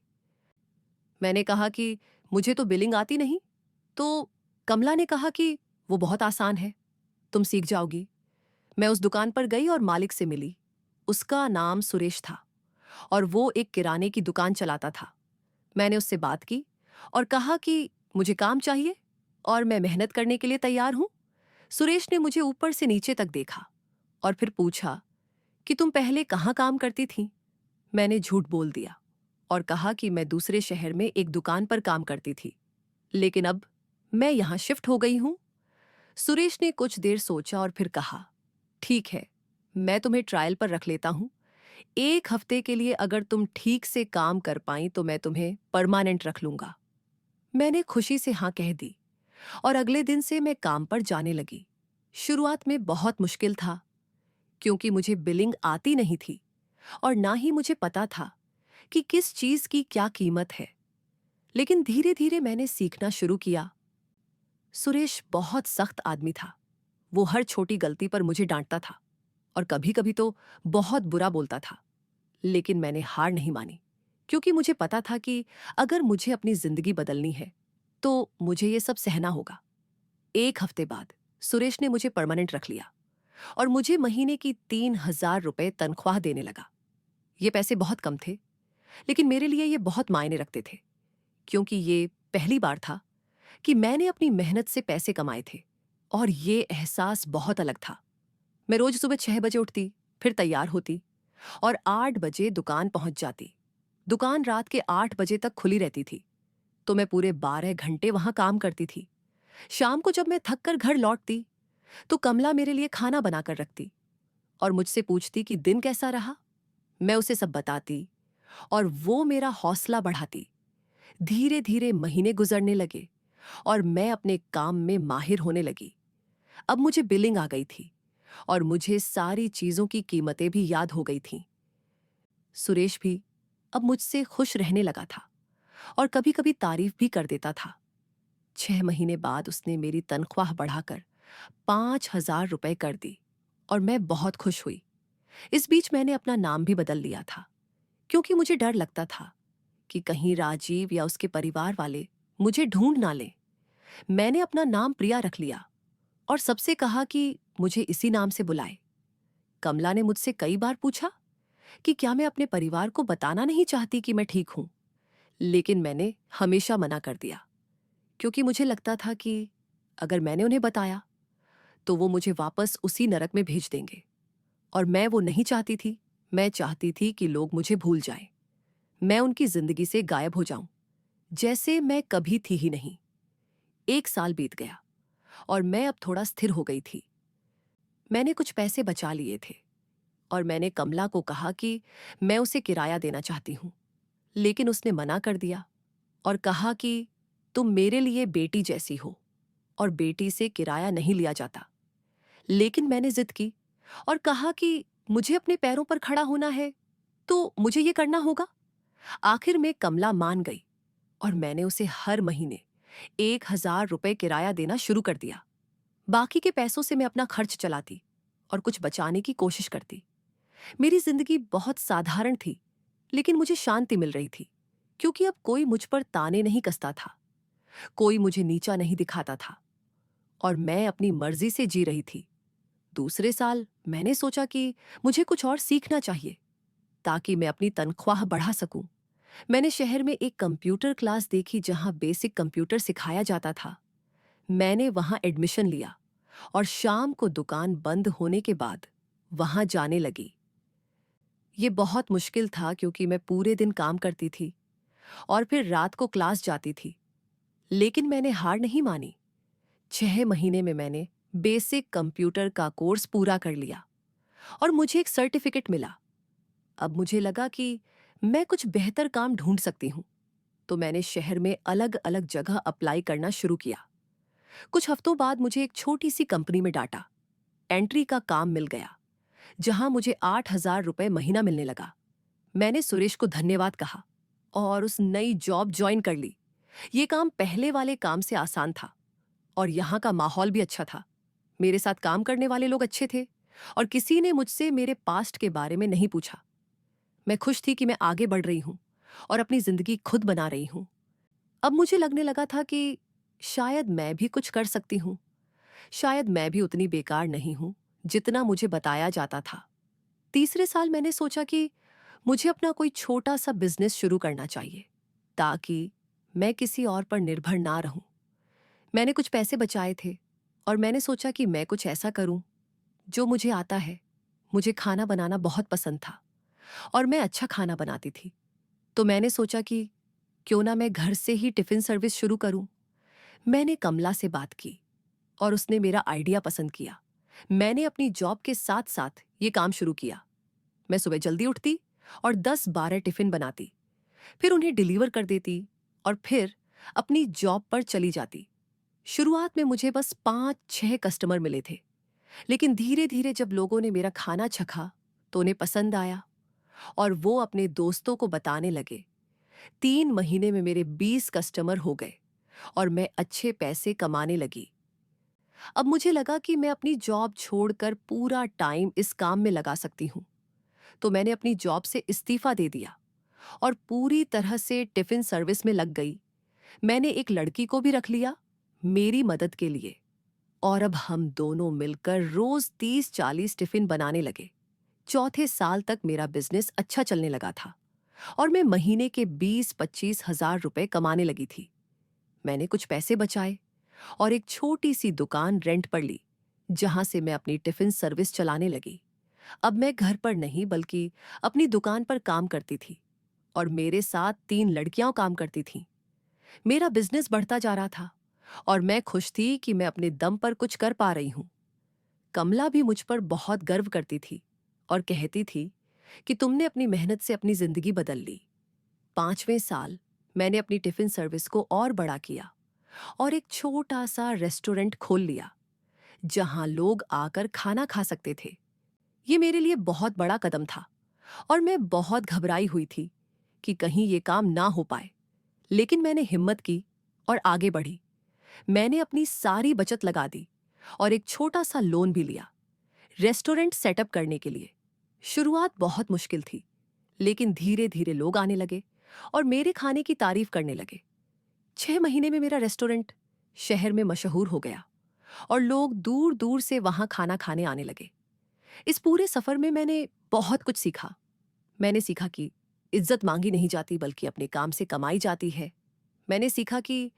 मैंने कहा कि मुझे तो बिलिंग आती नहीं। तो कमला ने कहा कि वो बहुत आसान है, तुम सीख जाओगी। मैं उस दुकान पर गई और मालिक से मिली। उसका नाम सुरेश था और वो एक किराने की दुकान चलाता था। मैंने उससे बात की और कहा कि मुझे काम चाहिए और मैं मेहनत करने के लिए तैयार हूं। सुरेश ने मुझे ऊपर से नीचे तक देखा और फिर पूछा कि तुम पहले कहाँ काम करती थी। मैंने झूठ बोल दिया और कहा कि मैं दूसरे शहर में एक दुकान पर काम करती थी, लेकिन अब मैं यहां शिफ्ट हो गई हूं। सुरेश ने कुछ देर सोचा और फिर कहा, ठीक है, मैं तुम्हें ट्रायल पर रख लेता हूं। 1 हफ्ते के लिए अगर तुम ठीक से काम कर पाई तो मैं तुम्हें परमानेंट रख लूंगा। मैंने खुशी से हाँ कह दी और अगले दिन से मैं काम पर जाने लगी। शुरुआत में बहुत मुश्किल था, क्योंकि मुझे बिलिंग आती नहीं थी और ना ही मुझे पता था कि किस चीज की क्या कीमत है। लेकिन धीरे धीरे मैंने सीखना शुरू किया। सुरेश बहुत सख्त आदमी था। वो हर छोटी गलती पर मुझे डांटता था और कभी कभी तो बहुत बुरा बोलता था। लेकिन मैंने हार नहीं मानी, क्योंकि मुझे पता था कि अगर मुझे अपनी जिंदगी बदलनी है तो मुझे ये सब सहना होगा। 1 हफ्ते बाद सुरेश ने मुझे परमानेंट रख लिया और मुझे महीने की 3,000 रुपए तनख्वाह देने लगा। ये पैसे बहुत कम थे, लेकिन मेरे लिए ये बहुत मायने रखते थे, क्योंकि ये पहली बार था कि मैंने अपनी मेहनत से पैसे कमाए थे और ये एहसास बहुत अलग था। मैं रोज सुबह 6 बजे उठती, फिर तैयार होती और 8 बजे दुकान पहुंच जाती। दुकान रात के 8 बजे तक खुली रहती थी, तो मैं पूरे 12 घंटे वहां काम करती थी। शाम को जब मैं थक कर घर लौटती तो कमला मेरे लिए खाना बनाकर रखती और मुझसे पूछती कि दिन कैसा रहा। मैं उसे सब बताती और वो मेरा हौसला बढ़ाती। धीरे धीरे महीने गुजरने लगे और मैं अपने काम में माहिर होने लगी। अब मुझे बिलिंग आ गई थी और मुझे सारी चीजों की कीमतें भी याद हो गई थीं। सुरेश भी अब मुझसे खुश रहने लगा था और कभी कभी तारीफ भी कर देता था। 6 महीने बाद उसने मेरी तनख्वाह बढ़ाकर 5,000 रुपए कर दी और मैं बहुत खुश हुई। इस बीच मैंने अपना नाम भी बदल लिया था, क्योंकि मुझे डर लगता था कि कहीं राजीव या उसके परिवार वाले मुझे ढूंढ ना लें। मैंने अपना नाम प्रिया रख लिया और सबसे कहा कि मुझे इसी नाम से बुलाए। कमला ने मुझसे कई बार पूछा कि क्या मैं अपने परिवार को बताना नहीं चाहती कि मैं ठीक हूं, लेकिन मैंने हमेशा मना कर दिया, क्योंकि मुझे लगता था कि अगर मैंने उन्हें बताया तो वो मुझे वापस उसी नरक में भेज देंगे और मैं वो नहीं चाहती थी। मैं चाहती थी कि लोग मुझे भूल जाएं, मैं उनकी जिंदगी से गायब हो जाऊं, जैसे मैं कभी थी ही नहीं। 1 साल बीत गया और मैं अब थोड़ा स्थिर हो गई थी। मैंने कुछ पैसे बचा लिए थे और मैंने कमला को कहा कि मैं उसे किराया देना चाहती हूँ, लेकिन उसने मना कर दिया और कहा कि तुम मेरे लिए बेटी जैसी हो और बेटी से किराया नहीं लिया जाता। लेकिन मैंने जिद की और कहा कि मुझे अपने पैरों पर खड़ा होना है तो मुझे ये करना होगा। आखिर में कमला मान गई और मैंने उसे हर महीने 1,000 रुपए किराया देना शुरू कर दिया। बाकी के पैसों से मैं अपना खर्च चलाती और कुछ बचाने की कोशिश करती। मेरी जिंदगी बहुत साधारण थी, लेकिन मुझे शांति मिल रही थी, क्योंकि अब कोई मुझ पर ताने नहीं कसता था, कोई मुझे नीचा नहीं दिखाता था और मैं अपनी मर्जी से जी रही थी। दूसरे साल मैंने सोचा कि मुझे कुछ और सीखना चाहिए ताकि मैं अपनी तनख्वाह बढ़ा सकूं। मैंने शहर में एक कंप्यूटर क्लास देखी जहां बेसिक कंप्यूटर सिखाया जाता था। मैंने वहां एडमिशन लिया और शाम को दुकान बंद होने के बाद वहां जाने लगी। ये बहुत मुश्किल था क्योंकि मैं पूरे दिन काम करती थी और फिर रात को क्लास जाती थी। लेकिन मैंने हार नहीं मानी। 6 महीने में मैंने बेसिक कंप्यूटर का कोर्स पूरा कर लिया और मुझे एक सर्टिफिकेट मिला। अब मुझे लगा कि मैं कुछ बेहतर काम ढूंढ सकती हूँ। तो मैंने शहर में अलग अलग जगह अप्लाई करना शुरू किया। कुछ हफ्तों बाद मुझे एक छोटी सी कंपनी में डाटा एंट्री का काम मिल गया, जहां मुझे 8,000 रुपये महीना मिलने लगा। मैंने सुरेश को धन्यवाद कहा और उस नई जॉब ज्वाइन कर ली। ये काम पहले वाले काम से आसान था और यहाँ का माहौल भी अच्छा था। मेरे साथ काम करने वाले लोग अच्छे थे और किसी ने मुझसे मेरे पास्ट के बारे में नहीं पूछा। मैं खुश थी कि मैं आगे बढ़ रही हूँ और अपनी जिंदगी खुद बना रही हूँ। अब मुझे लगने लगा था कि शायद मैं भी कुछ कर सकती हूँ। शायद मैं भी उतनी बेकार नहीं हूँ जितना मुझे बताया जाता था। तीसरे साल मैंने सोचा कि मुझे अपना कोई छोटा सा बिजनेस शुरू करना चाहिए ताकि मैं किसी और पर निर्भर ना रहूं। मैंने कुछ पैसे बचाए थे और मैंने सोचा कि मैं कुछ ऐसा करूं जो मुझे आता है। मुझे खाना बनाना बहुत पसंद था और मैं अच्छा खाना बनाती थी। तो मैंने सोचा कि क्यों ना मैं घर से ही टिफिन सर्विस शुरू करूं। मैंने कमला से बात की और उसने मेरा आइडिया पसंद किया। मैंने अपनी जॉब के साथ साथ ये काम शुरू किया। मैं सुबह जल्दी उठती और 10-12 टिफिन बनाती, फिर उन्हें डिलीवर कर देती और फिर अपनी जॉब पर चली जाती। शुरुआत में मुझे बस 5-6 कस्टमर मिले थे, लेकिन धीरे धीरे जब लोगों ने मेरा खाना चखा तो उन्हें पसंद आया और वो अपने दोस्तों को बताने लगे। 3 महीने में मेरे 20 कस्टमर हो गए और मैं अच्छे पैसे कमाने लगी। अब मुझे लगा कि मैं अपनी जॉब छोड़कर पूरा टाइम इस काम में लगा सकती हूँ। तो मैंने अपनी जॉब से इस्तीफा दे दिया और पूरी तरह से टिफिन सर्विस में लग गई। मैंने एक लड़की को भी रख लिया मेरी मदद के लिए और अब हम दोनों मिलकर रोज 30-40 टिफिन बनाने लगे। चौथे साल तक मेरा बिजनेस अच्छा चलने लगा था और मैं महीने के 20-25 हजार रुपए कमाने लगी थी। मैंने कुछ पैसे बचाए और एक छोटी सी दुकान रेंट पर ली, जहां से मैं अपनी टिफिन सर्विस चलाने लगी। अब मैं घर पर नहीं बल्कि अपनी दुकान पर काम करती थी और मेरे साथ 3 लड़कियां काम करती थीं। मेरा बिजनेस बढ़ता जा रहा था और मैं खुश थी कि मैं अपने दम पर कुछ कर पा रही हूं। कमला भी मुझ पर बहुत गर्व करती थी और कहती थी कि तुमने अपनी मेहनत से अपनी जिंदगी बदल ली। 5वें साल मैंने अपनी टिफिन सर्विस को और बड़ा किया और एक छोटा सा रेस्टोरेंट खोल लिया जहां लोग आकर खाना खा सकते थे। ये मेरे लिए बहुत बड़ा कदम था और मैं बहुत घबराई हुई थी कि कहीं ये काम ना हो पाए। लेकिन मैंने हिम्मत की और आगे बढ़ी। मैंने अपनी सारी बचत लगा दी और एक छोटा सा लोन भी लिया रेस्टोरेंट सेटअप करने के लिए। शुरुआत बहुत मुश्किल थी, लेकिन धीरे धीरे लोग आने लगे और मेरे खाने की तारीफ करने लगे। 6 महीने में मेरा रेस्टोरेंट शहर में मशहूर हो गया और लोग दूर दूर से वहां खाना खाने आने लगे। इस पूरे सफर में मैंने बहुत कुछ सीखा। मैंने सीखा कि इज्जत मांगी नहीं जाती बल्कि अपने काम से कमाई जाती है। मैंने सीखा कि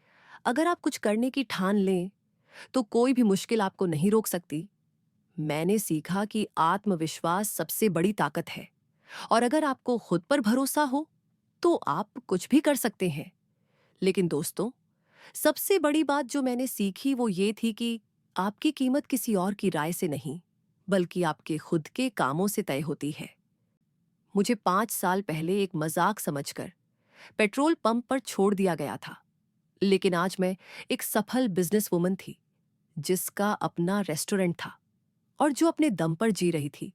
अगर आप कुछ करने की ठान लें तो कोई भी मुश्किल आपको नहीं रोक सकती। मैंने सीखा कि आत्मविश्वास सबसे बड़ी ताकत है और अगर आपको खुद पर भरोसा हो तो आप कुछ भी कर सकते हैं। लेकिन दोस्तों, सबसे बड़ी बात जो मैंने सीखी वो ये थी कि आपकी कीमत किसी और की राय से नहीं बल्कि आपके खुद के कामों से तय होती है। मुझे 5 साल पहले एक मजाक समझकर पेट्रोल पंप पर छोड़ दिया गया था, लेकिन आज मैं एक सफल बिजनेस वुमन थी जिसका अपना रेस्टोरेंट था और जो अपने दम पर जी रही थी।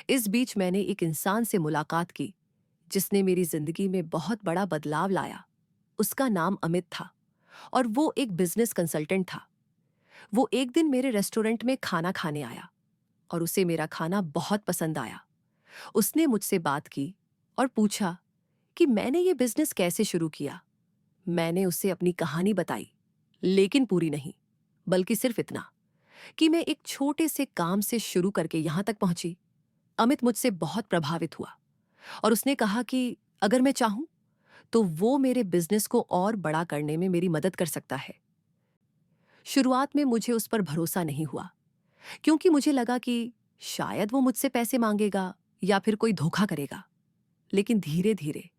इस बीच मैंने एक इंसान से मुलाकात की जिसने मेरी जिंदगी में बहुत बड़ा बदलाव लाया। उसका नाम अमित था और वो एक बिजनेस कंसल्टेंट था। वो एक दिन मेरे रेस्टोरेंट में खाना खाने आया और उसे मेरा खाना बहुत पसंद आया। उसने मुझसे बात की और पूछा कि मैंने ये बिजनेस कैसे शुरू किया। मैंने उसे अपनी कहानी बताई, लेकिन पूरी नहीं, बल्कि सिर्फ इतना कि मैं एक छोटे से काम से शुरू करके यहां तक पहुंची। अमित मुझसे बहुत प्रभावित हुआ और उसने कहा कि अगर मैं चाहूं तो वो मेरे बिजनेस को और बड़ा करने में मेरी मदद कर सकता है। शुरुआत में मुझे उस पर भरोसा नहीं हुआ, क्योंकि मुझे लगा कि शायद वो मुझसे पैसे मांगेगा या फिर कोई धोखा करेगा। लेकिन धीरे धीरे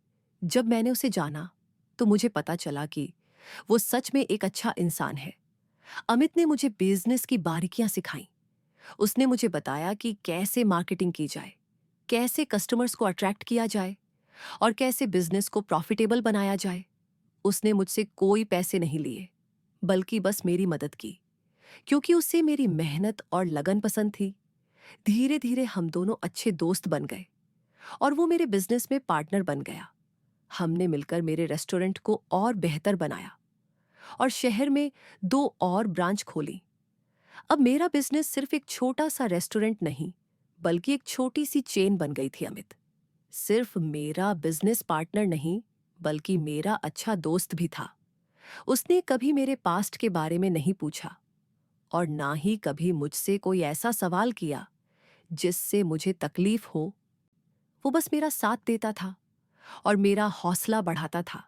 जब मैंने उसे जाना, तो मुझे पता चला कि वो सच में एक अच्छा इंसान है। अमित ने मुझे बिजनेस की बारीकियां सिखाई। उसने मुझे बताया कि कैसे मार्केटिंग की जाए, कैसे कस्टमर्स को अट्रैक्ट किया जाए और कैसे बिजनेस को प्रॉफिटेबल बनाया जाए। उसने मुझसे कोई पैसे नहीं लिए, बल्कि बस मेरी मदद की, क्योंकि उसे मेरी मेहनत और लगन पसंद थी। धीरे धीरे हम दोनों अच्छे दोस्त बन गए और वो मेरे बिजनेस में पार्टनर बन गया। हमने मिलकर मेरे रेस्टोरेंट को और बेहतर बनाया और शहर में 2 और ब्रांच खोली। अब मेरा बिजनेस सिर्फ एक छोटा सा रेस्टोरेंट नहीं, बल्कि एक छोटी सी चेन बन गई थी। अमित सिर्फ मेरा बिजनेस पार्टनर नहीं, बल्कि मेरा अच्छा दोस्त भी था। उसने कभी मेरे पास्ट के बारे में नहीं पूछा और ना ही कभी मुझसे कोई ऐसा सवाल किया जिससे मुझे तकलीफ हो। वो बस मेरा साथ देता था और मेरा हौसला बढ़ाता था।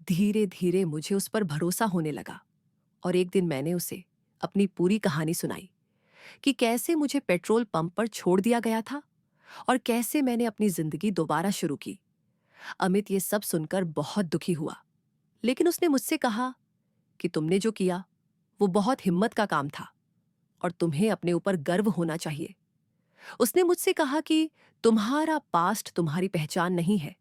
धीरे धीरे मुझे उस पर भरोसा होने लगा और एक दिन मैंने उसे अपनी पूरी कहानी सुनाई कि कैसे मुझे पेट्रोल पंप पर छोड़ दिया गया था और कैसे मैंने अपनी जिंदगी दोबारा शुरू की। अमित ये सब सुनकर बहुत दुखी हुआ, लेकिन उसने मुझसे कहा कि तुमने जो किया वो बहुत हिम्मत का काम था और तुम्हें अपने ऊपर गर्व होना चाहिए। उसने मुझसे कहा कि तुम्हारा पास्ट तुम्हारी पहचान नहीं है,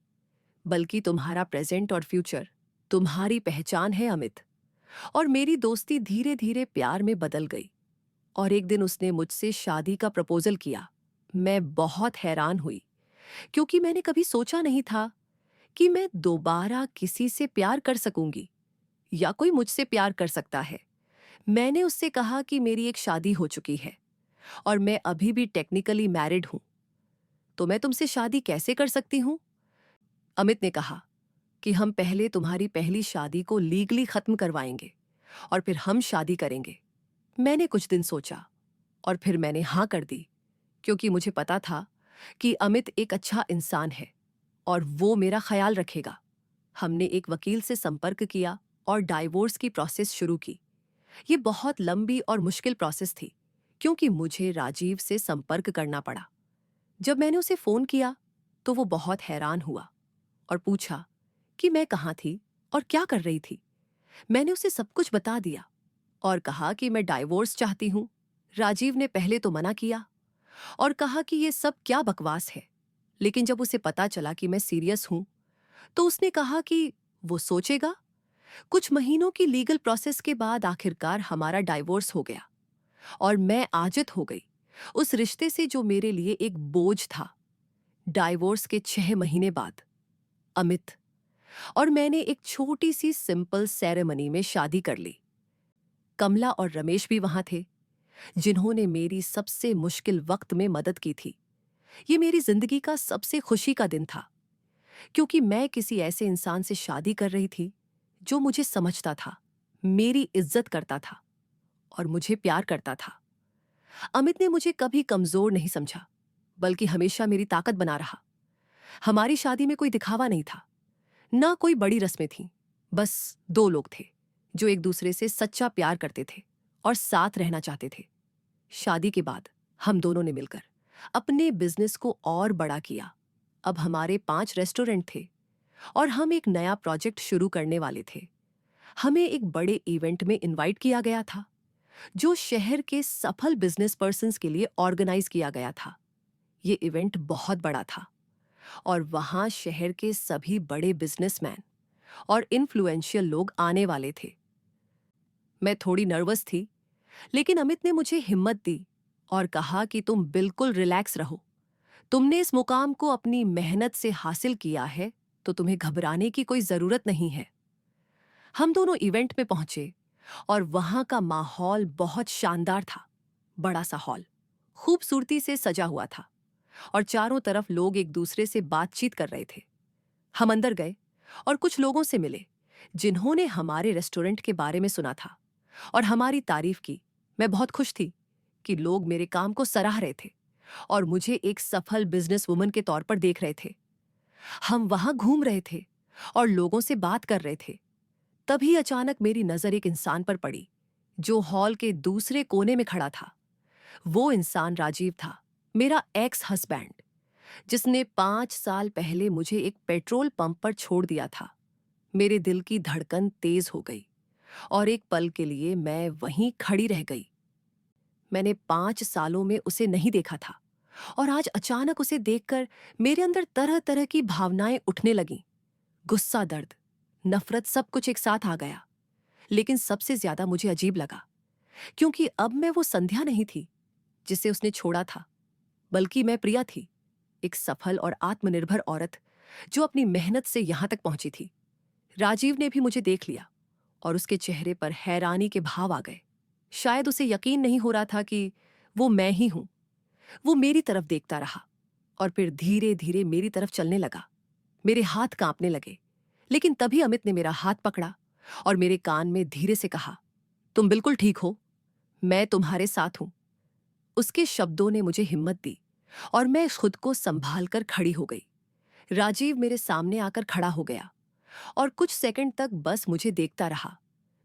बल्कि तुम्हारा प्रेजेंट और फ्यूचर तुम्हारी पहचान है। अमित और मेरी दोस्ती धीरे धीरे प्यार में बदल गई और एक दिन उसने मुझसे शादी का प्रपोजल किया। मैं बहुत हैरान हुई, क्योंकि मैंने कभी सोचा नहीं था कि मैं दोबारा किसी से प्यार कर सकूंगी या कोई मुझसे प्यार कर सकता है। मैंने उससे कहा कि मेरी एक शादी हो चुकी है और मैं अभी भी टेक्निकली मैरिड हूं, तो मैं तुमसे शादी कैसे कर सकती हूं? अमित ने कहा कि हम पहले तुम्हारी पहली शादी को लीगली खत्म करवाएंगे और फिर हम शादी करेंगे। मैंने कुछ दिन सोचा और फिर मैंने हाँ कर दी, क्योंकि मुझे पता था कि अमित एक अच्छा इंसान है और वो मेरा ख्याल रखेगा। हमने एक वकील से संपर्क किया और डाइवोर्स की प्रोसेस शुरू की। ये बहुत लंबी और मुश्किल प्रोसेस थी, क्योंकि मुझे राजीव से संपर्क करना पड़ा। जब मैंने उसे फोन किया तो वो बहुत हैरान हुआ और पूछा कि मैं कहाँ थी और क्या कर रही थी। मैंने उसे सब कुछ बता दिया और कहा कि मैं डाइवोर्स चाहती हूँ। राजीव ने पहले तो मना किया और कहा कि ये सब क्या बकवास है, लेकिन जब उसे पता चला कि मैं सीरियस हूं, तो उसने कहा कि वो सोचेगा। कुछ महीनों की लीगल प्रोसेस के बाद आखिरकार हमारा डाइवोर्स हो गया और मैं आजित हो गई उस रिश्ते से जो मेरे लिए एक बोझ था। डाइवोर्स के 6 महीने बाद अमित और मैंने एक छोटी सी सिंपल सेरेमनी में शादी कर ली। कमला और रमेश भी वहां थे, जिन्होंने मेरी सबसे मुश्किल वक्त में मदद की थी। ये मेरी जिंदगी का सबसे खुशी का दिन था, क्योंकि मैं किसी ऐसे इंसान से शादी कर रही थी जो मुझे समझता था, मेरी इज्जत करता था और मुझे प्यार करता था। अमित ने मुझे कभी कमजोर नहीं समझा, बल्कि हमेशा मेरी ताकत बना रहा। हमारी शादी में कोई दिखावा नहीं था, ना कोई बड़ी रस्में थीं। बस 2 लोग थे जो एक दूसरे से सच्चा प्यार करते थे और साथ रहना चाहते थे। शादी के बाद हम दोनों ने मिलकर अपने बिजनेस को और बड़ा किया। अब हमारे 5 रेस्टोरेंट थे और हम एक नया प्रोजेक्ट शुरू करने वाले थे। हमें एक बड़े इवेंट में इनवाइट किया गया था, जो शहर के सफल बिजनेस पर्सन्स के लिए ऑर्गेनाइज किया गया था। ये इवेंट बहुत बड़ा था और वहां शहर के सभी बड़े बिजनेसमैन और इन्फ्लुएंशियल लोग आने वाले थे। मैं थोड़ी नर्वस थी, लेकिन अमित ने मुझे हिम्मत दी और कहा कि तुम बिल्कुल रिलैक्स रहो। तुमने इस मुकाम को अपनी मेहनत से हासिल किया है, तो तुम्हें घबराने की कोई जरूरत नहीं है। हम दोनों इवेंट में पहुंचे और वहां का माहौल बहुत शानदार था। बड़ा सा हॉल खूबसूरती से सजा हुआ था और चारों तरफ लोग एक दूसरे से बातचीत कर रहे थे। हम अंदर गए और कुछ लोगों से मिले, जिन्होंने हमारे रेस्टोरेंट के बारे में सुना था और हमारी तारीफ की। मैं बहुत खुश थी कि लोग मेरे काम को सराह रहे थे और मुझे एक सफल बिजनेस वुमन के तौर पर देख रहे थे। हम वहां घूम रहे थे और लोगों से बात कर रहे थे। तभी अचानक मेरी नजर एक इंसान पर पड़ी, जो हॉल के दूसरे कोने में खड़ा था, वो इंसान राजीव था, मेरा एक्स हस्बैंड, जिसने 5 साल पहले मुझे एक पेट्रोल पंप पर छोड़ दिया था। मेरे दिल की धड़कन तेज हो गई और एक पल के लिए मैं वहीं खड़ी रह गई। मैंने 5 सालों में उसे नहीं देखा था और आज अचानक उसे देखकर मेरे अंदर तरह तरह की भावनाएं उठने लगीं। गुस्सा, दर्द, नफरत, सब कुछ एक साथ आ गया। लेकिन सबसे ज्यादा मुझे अजीब लगा, क्योंकि अब मैं वो संध्या नहीं थी जिसे उसने छोड़ा था, बल्कि मैं प्रिया थी, एक सफल और आत्मनिर्भर औरत जो अपनी मेहनत से यहां तक पहुंची थी। राजीव ने भी मुझे देख लिया और उसके चेहरे पर हैरानी के भाव आ गए। शायद उसे यकीन नहीं हो रहा था कि वो मैं ही हूं। वो मेरी तरफ देखता रहा और फिर धीरे धीरे मेरी तरफ चलने लगा। मेरे हाथ कांपने लगे, लेकिन तभी अमित ने मेरा हाथ पकड़ा और मेरे कान में धीरे से कहा, तुम बिल्कुल ठीक हो, मैं तुम्हारे साथ हूं। उसके शब्दों ने मुझे हिम्मत दी और मैं खुद को संभाल कर खड़ी हो गई। राजीव मेरे सामने आकर खड़ा हो गया और कुछ सेकंड तक बस मुझे देखता रहा।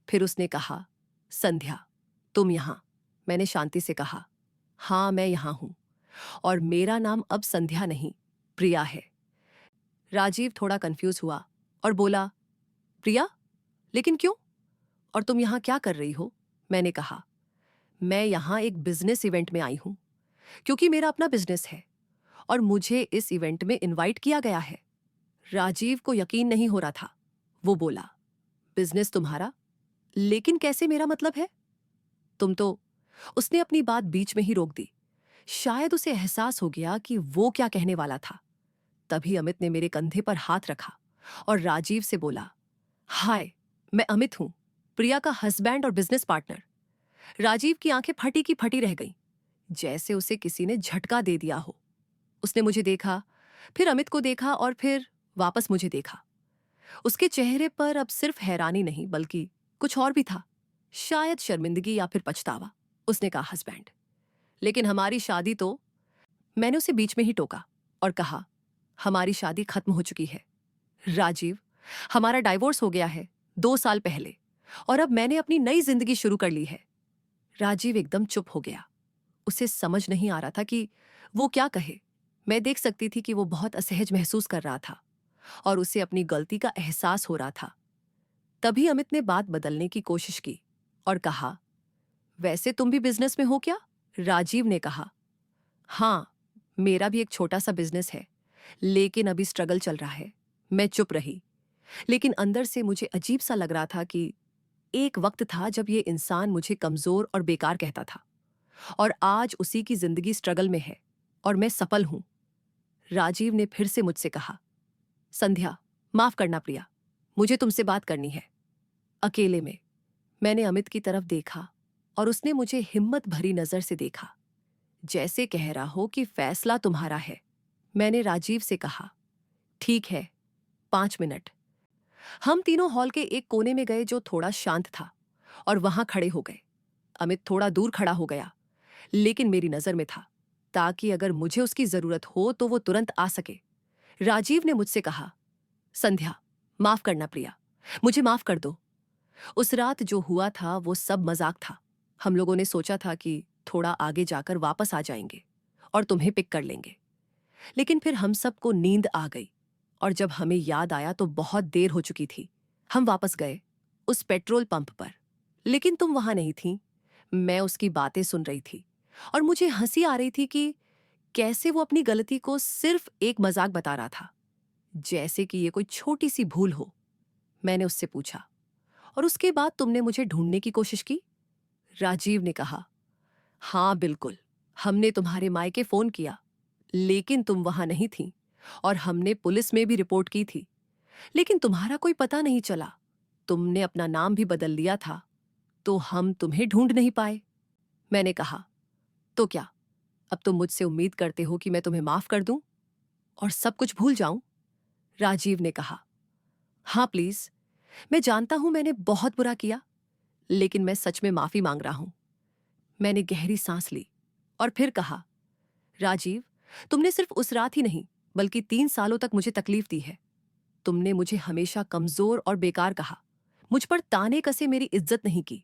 फिर उसने कहा, संध्या, तुम यहां? मैंने शांति से कहा, हाँ मैं यहां हूं, और मेरा नाम अब संध्या नहीं, प्रिया है। राजीव थोड़ा कंफ्यूज हुआ और बोला, प्रिया? लेकिन क्यों? और तुम यहां क्या कर रही हो? मैंने कहा, मैं यहां एक बिजनेस इवेंट में आई हूं, क्योंकि मेरा अपना बिजनेस है और मुझे इस इवेंट में इनवाइट किया गया है। राजीव को यकीन नहीं हो रहा था। वो बोला, बिजनेस तुम्हारा? लेकिन कैसे मेरा मतलब है? तुम तो... उसने अपनी बात बीच में ही रोक दी। शायद उसे एहसास हो गया कि वो क्या कहने वाला था। तभी अमित ने मेरे कंधे पर हाथ रखा और राजीव से बोला, हाय, मैं अमित हूं, प्रिया का हस्बैंड और बिजनेस पार्टनर। राजीव की आंखें फटी की फटी रह गईं, जैसे उसे किसी ने झटका दे दिया हो। उसने मुझे देखा, फिर अमित को देखा और फिर वापस मुझे देखा। उसके चेहरे पर अब सिर्फ हैरानी नहीं, बल्कि कुछ और भी था, शायद शर्मिंदगी या फिर पछतावा। उसने कहा, हस्बैंड, लेकिन हमारी शादी तो... मैंने उसे बीच में ही टोका और कहा, हमारी शादी खत्म हो चुकी है राजीव। हमारा डाइवोर्स हो गया है 2 साल पहले, और अब मैंने अपनी नई जिंदगी शुरू कर ली है। राजीव एकदम चुप हो गया। उसे समझ नहीं आ रहा था कि वो क्या कहे। मैं देख सकती थी कि वो बहुत असहज महसूस कर रहा था और उसे अपनी गलती का एहसास हो रहा था। तभी अमित ने बात बदलने की कोशिश की और कहा, वैसे तुम भी बिजनेस में हो क्या? राजीव ने कहा, हाँ, मेरा भी एक छोटा सा बिजनेस है, लेकिन अभी स्ट्रगल चल रहा है। मैं चुप रही, लेकिन अंदर से मुझे अजीब सा लग रहा था कि एक वक्त था जब ये इंसान मुझे कमजोर और बेकार कहता था, और आज उसी की जिंदगी स्ट्रगल में है और मैं सफल हूं। राजीव ने फिर से मुझसे कहा, संध्या, माफ करना प्रिया, मुझे तुमसे बात करनी है, अकेले में। मैंने अमित की तरफ देखा और उसने मुझे हिम्मत भरी नजर से देखा, जैसे कह रहा हो कि फैसला तुम्हारा है। मैंने राजीव से कहा, ठीक है, 5 मिनट। हम तीनों हॉल के एक कोने में गए जो थोड़ा शांत था, और वहां खड़े हो गए। अमित थोड़ा दूर खड़ा हो गया, लेकिन मेरी नजर में था, ताकि अगर मुझे उसकी जरूरत हो तो वो तुरंत आ सके। राजीव ने मुझसे कहा, संध्या, माफ करना प्रिया, मुझे माफ कर दो। उस रात जो हुआ था वो सब मजाक था। हम लोगों ने सोचा था कि थोड़ा आगे जाकर वापस आ जाएंगे और तुम्हें पिक कर लेंगे, लेकिन फिर हम सबको नींद आ गई और जब हमें याद आया तो बहुत देर हो चुकी थी। हम वापस गए उस पेट्रोल पंप पर, लेकिन तुम वहां नहीं थी। मैं उसकी बातें सुन रही थी और मुझे हंसी आ रही थी कि कैसे वो अपनी गलती को सिर्फ एक मजाक बता रहा था, जैसे कि ये कोई छोटी सी भूल हो। मैंने उससे पूछा, और उसके बाद तुमने मुझे ढूंढने की कोशिश की? राजीव ने कहा, हाँ बिल्कुल, हमने तुम्हारे मायके फोन किया, लेकिन तुम वहां नहीं थी, और हमने पुलिस में भी रिपोर्ट की थी, लेकिन तुम्हारा कोई पता नहीं चला। तुमने अपना नाम भी बदल लिया था, तो हम तुम्हें ढूंढ नहीं पाए। मैंने कहा, तो क्या अब तुम मुझसे उम्मीद करते हो कि मैं तुम्हें माफ कर दूं और सब कुछ भूल जाऊं? राजीव ने कहा, हाँ प्लीज, मैं जानता हूं मैंने बहुत बुरा किया, लेकिन मैं सच में माफी मांग रहा हूं। मैंने गहरी सांस ली और फिर कहा, राजीव, तुमने सिर्फ उस रात ही नहीं, बल्कि 3 सालों तक मुझे तकलीफ दी है। तुमने मुझे हमेशा कमजोर और बेकार कहा, मुझ पर ताने कसे मेरी इज्जत नहीं की,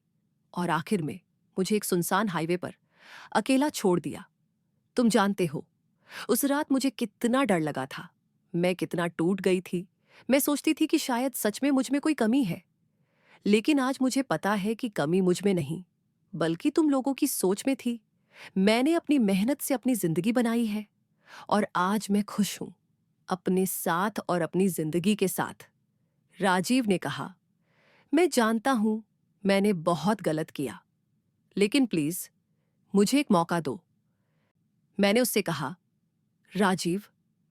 और आखिर में मुझे एक सुनसान हाईवे पर अकेला छोड़ दिया। तुम जानते हो, उस रात मुझे कितना डर लगा था, मैं कितना टूट गई थी। मैं सोचती थी कि शायद सच में मुझ में कोई कमी है। लेकिन आज मुझे पता है कि कमी मुझ में नहीं, बल्कि तुम लोगों की सोच में थी। मैंने अपनी मेहनत से अपनी जिंदगी बनाई है और आज मैं खुश हूं, अपने साथ और अपनी जिंदगी के साथ। राजीव ने कहा, मैं जानता हूं मैंने बहुत गलत किया, लेकिन प्लीज मुझे एक मौका दो। मैंने उससे कहा, राजीव,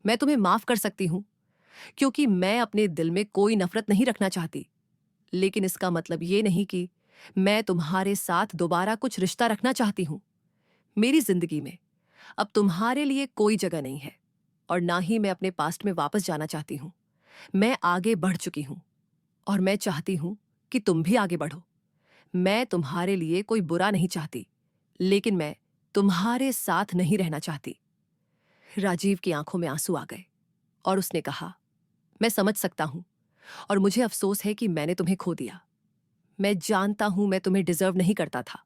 मैं तुम्हें माफ कर सकती हूं, क्योंकि मैं अपने दिल में कोई नफरत नहीं रखना चाहती। लेकिन इसका मतलब ये नहीं कि मैं तुम्हारे साथ दोबारा कुछ रिश्ता रखना चाहती हूं। मेरी जिंदगी में अब तुम्हारे लिए कोई जगह नहीं है और ना ही मैं अपने पास्ट में वापस जाना चाहती हूं। मैं आगे बढ़ चुकी हूं और मैं चाहती हूं कि तुम भी आगे बढ़ो। मैं तुम्हारे लिए कोई बुरा नहीं चाहती, लेकिन मैं तुम्हारे साथ नहीं रहना चाहती। राजीव की आंखों में आंसू आ गए और उसने कहा, मैं समझ सकता हूं और मुझे अफसोस है कि मैंने तुम्हें खो दिया। मैं जानता हूं मैं तुम्हें डिजर्व नहीं करता था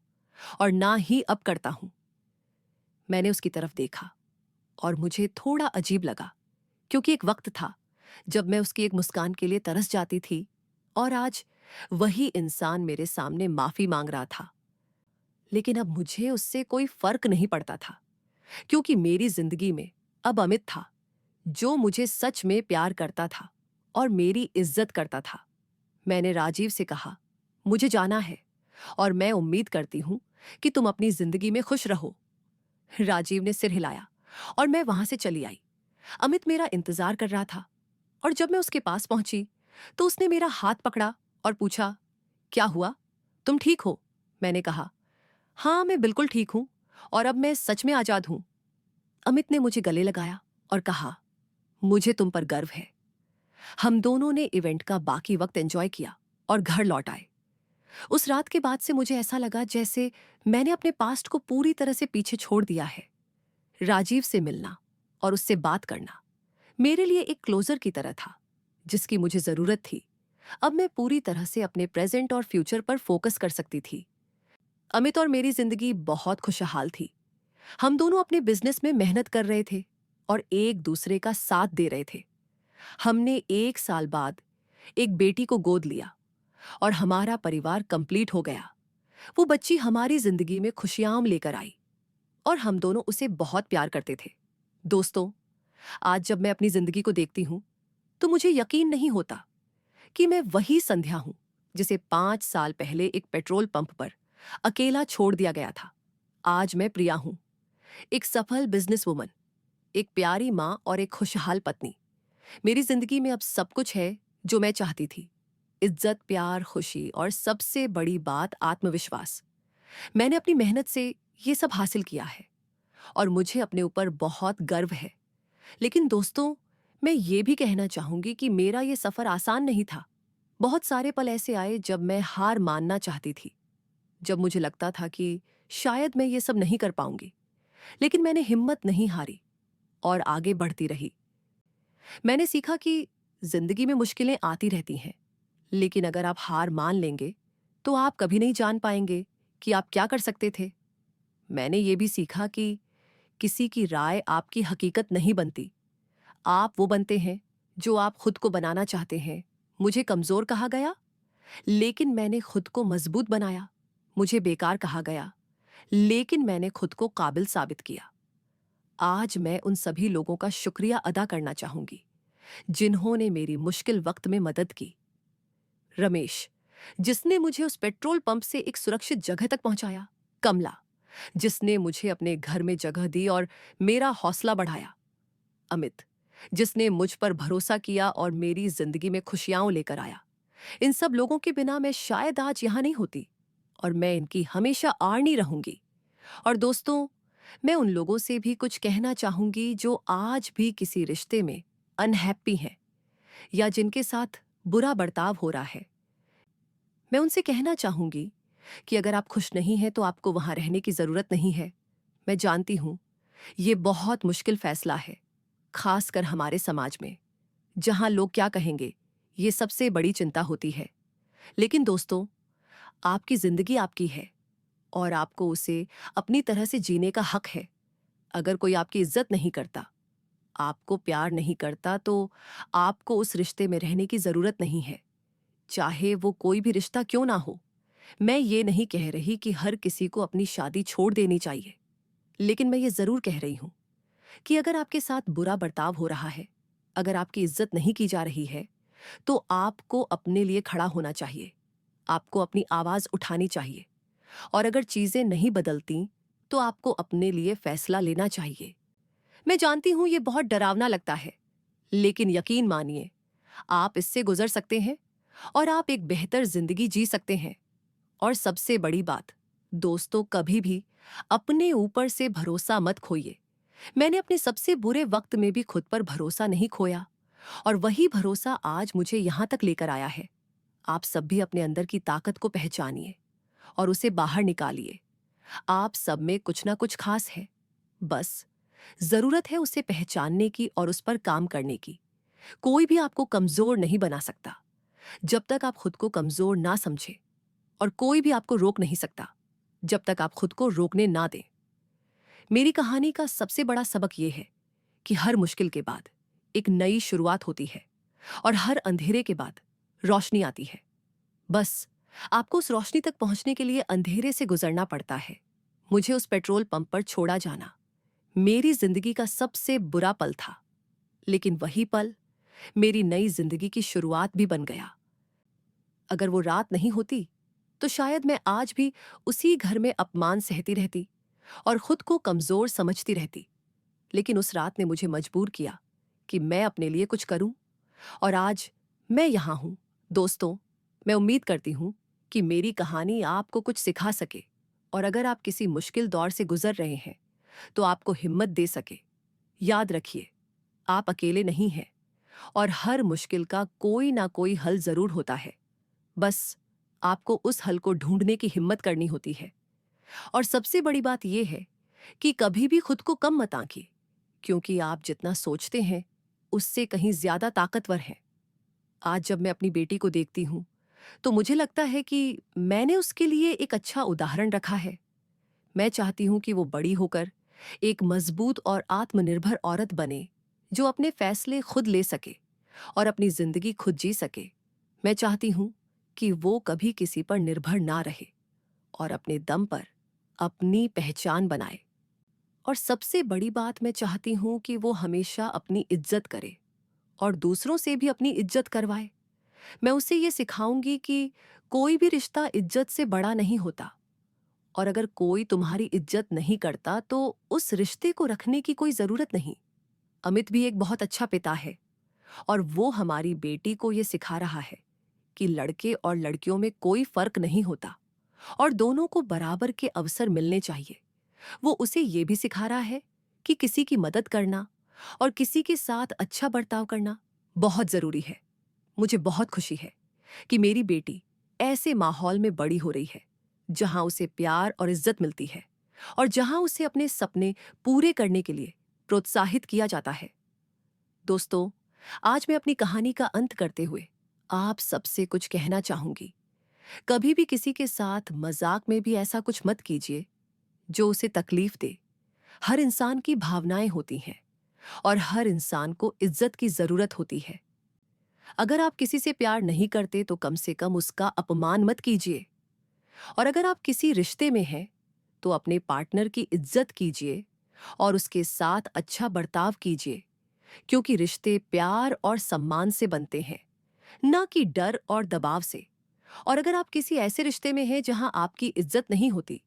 और ना ही अब करता हूं। मैंने उसकी तरफ देखा और मुझे थोड़ा अजीब लगा, क्योंकि एक वक्त था जब मैं उसकी एक मुस्कान के लिए तरस जाती थी और आज वही इंसान मेरे सामने माफी मांग रहा था। लेकिन अब मुझे उससे कोई फर्क नहीं पड़ता था, क्योंकि मेरी जिंदगी में अब अमित था, जो मुझे सच में प्यार करता था और मेरी इज्जत करता था। मैंने राजीव से कहा, मुझे जाना है और मैं उम्मीद करती हूं कि तुम अपनी जिंदगी में खुश रहो। राजीव ने सिर हिलाया और मैं वहां से चली आई। अमित मेरा इंतजार कर रहा था और जब मैं उसके पास पहुंची तो उसने मेरा हाथ पकड़ा और पूछा, क्या हुआ, तुम ठीक हो? मैंने कहा, हाँ, मैं बिल्कुल ठीक हूं और अब मैं सच में आजाद हूं। अमित ने मुझे गले लगाया और कहा, मुझे तुम पर गर्व है। हम दोनों ने इवेंट का बाकी वक्त एंजॉय किया और घर लौट आए। उस रात के बाद से मुझे ऐसा लगा जैसे मैंने अपने पास्ट को पूरी तरह से पीछे छोड़ दिया है। राजीव से मिलना और उससे बात करना मेरे लिए एक क्लोजर की तरह था, जिसकी मुझे जरूरत थी। अब मैं पूरी तरह से अपने प्रेजेंट और फ्यूचर पर फोकस कर सकती थी। अमित और मेरी जिंदगी बहुत खुशहाल थी। हम दोनों अपने बिजनेस में मेहनत कर रहे थे और एक दूसरे का साथ दे रहे थे। हमने 1 साल बाद एक बेटी को गोद लिया और हमारा परिवार कंप्लीट हो गया। वो बच्ची हमारी जिंदगी में खुशियां लेकर आई और हम दोनों उसे बहुत प्यार करते थे। दोस्तों, आज जब मैं अपनी जिंदगी को देखती हूं तो मुझे यकीन नहीं होता कि मैं वही संध्या हूं जिसे 5 साल पहले एक पेट्रोल पंप पर अकेला छोड़ दिया गया था। आज मैं प्रिया हूं, एक सफल बिजनेस वुमन, एक प्यारी मां और एक खुशहाल पत्नी। मेरी जिंदगी में अब सब कुछ है जो मैं चाहती थी, इज्जत, प्यार, खुशी और सबसे बड़ी बात आत्मविश्वास। मैंने अपनी मेहनत से ये सब हासिल किया है और मुझे अपने ऊपर बहुत गर्व है। लेकिन दोस्तों, मैं ये भी कहना चाहूंगी कि मेरा ये सफर आसान नहीं था। बहुत सारे पल ऐसे आए जब मैं हार मानना चाहती थी, जब मुझे लगता था कि शायद मैं ये सब नहीं कर पाऊंगी। लेकिन मैंने हिम्मत नहीं हारी और आगे बढ़ती रही। मैंने सीखा कि जिंदगी में मुश्किलें आती रहती हैं, लेकिन अगर आप हार मान लेंगे तो आप कभी नहीं जान पाएंगे कि आप क्या कर सकते थे। मैंने ये भी सीखा कि किसी की राय आपकी हकीकत नहीं बनती। आप वो बनते हैं जो आप खुद को बनाना चाहते हैं। मुझे कमजोर कहा गया, लेकिन मैंने खुद को मजबूत बनाया। मुझे बेकार कहा गया, लेकिन मैंने खुद को काबिल साबित किया। आज मैं उन सभी लोगों का शुक्रिया अदा करना चाहूंगी जिन्होंने मेरी मुश्किल वक्त में मदद की। रमेश, जिसने मुझे उस पेट्रोल पंप से एक सुरक्षित जगह तक पहुंचाया। कमला, जिसने मुझे अपने घर में जगह दी और मेरा हौसला बढ़ाया। अमित, जिसने मुझ पर भरोसा किया और मेरी जिंदगी में खुशियां लेकर आया। इन सब लोगों के बिना मैं शायद आज यहां नहीं होती और मैं इनकी हमेशा आड़नी रहूंगी। और दोस्तों, मैं उन लोगों से भी कुछ कहना चाहूंगी जो आज भी किसी रिश्ते में अनहैप्पी हैं या जिनके साथ बुरा बर्ताव हो रहा है। मैं उनसे कहना चाहूंगी कि अगर आप खुश नहीं हैं तो आपको वहां रहने की जरूरत नहीं है। मैं जानती हूं ये बहुत मुश्किल फैसला है, खासकर हमारे समाज में जहां लोग क्या कहेंगे ये सबसे बड़ी चिंता होती है। लेकिन दोस्तों, आपकी जिंदगी आपकी है और आपको उसे अपनी तरह से जीने का हक है। अगर कोई आपकी इज्जत नहीं करता, आपको प्यार नहीं करता, तो आपको उस रिश्ते में रहने की जरूरत नहीं है, चाहे वो कोई भी रिश्ता क्यों ना हो। मैं ये नहीं कह रही कि हर किसी को अपनी शादी छोड़ देनी चाहिए, लेकिन मैं ये जरूर कह रही हूं कि अगर आपके साथ बुरा बर्ताव हो रहा है, अगर आपकी इज्जत नहीं की जा रही है, तो आपको अपने लिए खड़ा होना चाहिए। आपको अपनी आवाज उठानी चाहिए। और अगर चीजें नहीं बदलती, तो आपको अपने लिए फैसला लेना चाहिए। मैं जानती हूं ये बहुत डरावना लगता है, लेकिन यकीन मानिए, आप इससे गुजर सकते हैं और आप एक बेहतर जिंदगी जी सकते हैं। और सबसे बड़ी बात, दोस्तों, कभी भी अपने ऊपर से भरोसा मत खोइए। मैंने अपने सबसे बुरे वक्त में भी खुद पर भरोसा नहीं खोया, और वही भरोसा आज मुझे यहां तक लेकर आया है। आप सब भी अपने अंदर की ताकत को पहचानिए और उसे बाहर निकालिए। आप सब में कुछ ना कुछ खास है, बस जरूरत है उसे पहचानने की और उस पर काम करने की। कोई भी आपको कमजोर नहीं बना सकता जब तक आप खुद को कमजोर ना समझे, और कोई भी आपको रोक नहीं सकता जब तक आप खुद को रोकने ना दें। मेरी कहानी का सबसे बड़ा सबक यह है कि हर मुश्किल के बाद एक नई शुरुआत होती है, और हर अंधेरे के बाद रोशनी आती है। बस आपको उस रोशनी तक पहुंचने के लिए अंधेरे से गुजरना पड़ता है। मुझे उस पेट्रोल पंप पर छोड़ा जाना मेरी जिंदगी का सबसे बुरा पल था, लेकिन वही पल मेरी नई जिंदगी की शुरुआत भी बन गया। अगर वो रात नहीं होती, तो शायद मैं आज भी उसी घर में अपमान सहती रहती और खुद को कमजोर समझती रहती। लेकिन उस रात ने मुझे मजबूर किया कि मैं अपने लिए कुछ करूं, और आज मैं यहां हूं। दोस्तों, मैं उम्मीद करती हूं कि मेरी कहानी आपको कुछ सिखा सके, और अगर आप किसी मुश्किल दौर से गुजर रहे हैं, तो आपको हिम्मत दे सके। याद रखिए, आप अकेले नहीं हैं, और हर मुश्किल का कोई ना कोई हल जरूर होता है। बस आपको उस हल को ढूंढने की हिम्मत करनी होती है। और सबसे बड़ी बात यह है कि कभी भी खुद को कम मत आंकिए, क्योंकि आप जितना सोचते हैं उससे कहीं ज्यादा ताकतवर हैं। आज जब मैं अपनी बेटी को देखती हूं, तो मुझे लगता है कि मैंने उसके लिए एक अच्छा उदाहरण रखा है। मैं चाहती हूं कि वो बड़ी होकर एक मजबूत और आत्मनिर्भर औरत बने, जो अपने फैसले खुद ले सके और अपनी जिंदगी खुद जी सके। मैं चाहती हूं कि वो कभी किसी पर निर्भर ना रहे और अपने दम पर अपनी पहचान बनाए। और सबसे बड़ी बात, मैं चाहती हूं कि वो हमेशा अपनी इज्जत करे और दूसरों से भी अपनी इज्जत करवाए। मैं उसे ये सिखाऊंगी कि कोई भी रिश्ता इज्जत से बड़ा नहीं होता, और अगर कोई तुम्हारी इज्जत नहीं करता, तो उस रिश्ते को रखने की कोई जरूरत नहीं। अमित भी एक बहुत अच्छा पिता है, और वो हमारी बेटी को ये सिखा रहा है कि लड़के और लड़कियों में कोई फर्क नहीं होता और दोनों को बराबर के अवसर मिलने चाहिए। वो उसे ये भी सिखा रहा है कि किसी की मदद करना और किसी के साथ अच्छा बर्ताव करना बहुत जरूरी है। मुझे बहुत खुशी है कि मेरी बेटी ऐसे माहौल में बड़ी हो रही है जहां उसे प्यार और इज्जत मिलती है, और जहां उसे अपने सपने पूरे करने के लिए प्रोत्साहित किया जाता है। दोस्तों, आज मैं अपनी कहानी का अंत करते हुए आप सबसे कुछ कहना चाहूंगी। कभी भी किसी के साथ मजाक में भी ऐसा कुछ मत कीजिए जो उसे तकलीफ दे। हर इंसान की भावनाएं होती हैं, और हर इंसान को इज्जत की जरूरत होती है। अगर आप किसी से प्यार नहीं करते, तो कम से कम उसका अपमान मत कीजिए। और अगर आप किसी रिश्ते में हैं, तो अपने पार्टनर की इज्जत कीजिए और उसके साथ अच्छा बर्ताव कीजिए, क्योंकि रिश्ते प्यार और सम्मान से बनते हैं, ना कि डर और दबाव से। और अगर आप किसी ऐसे रिश्ते में हैं जहां आपकी इज्जत नहीं होती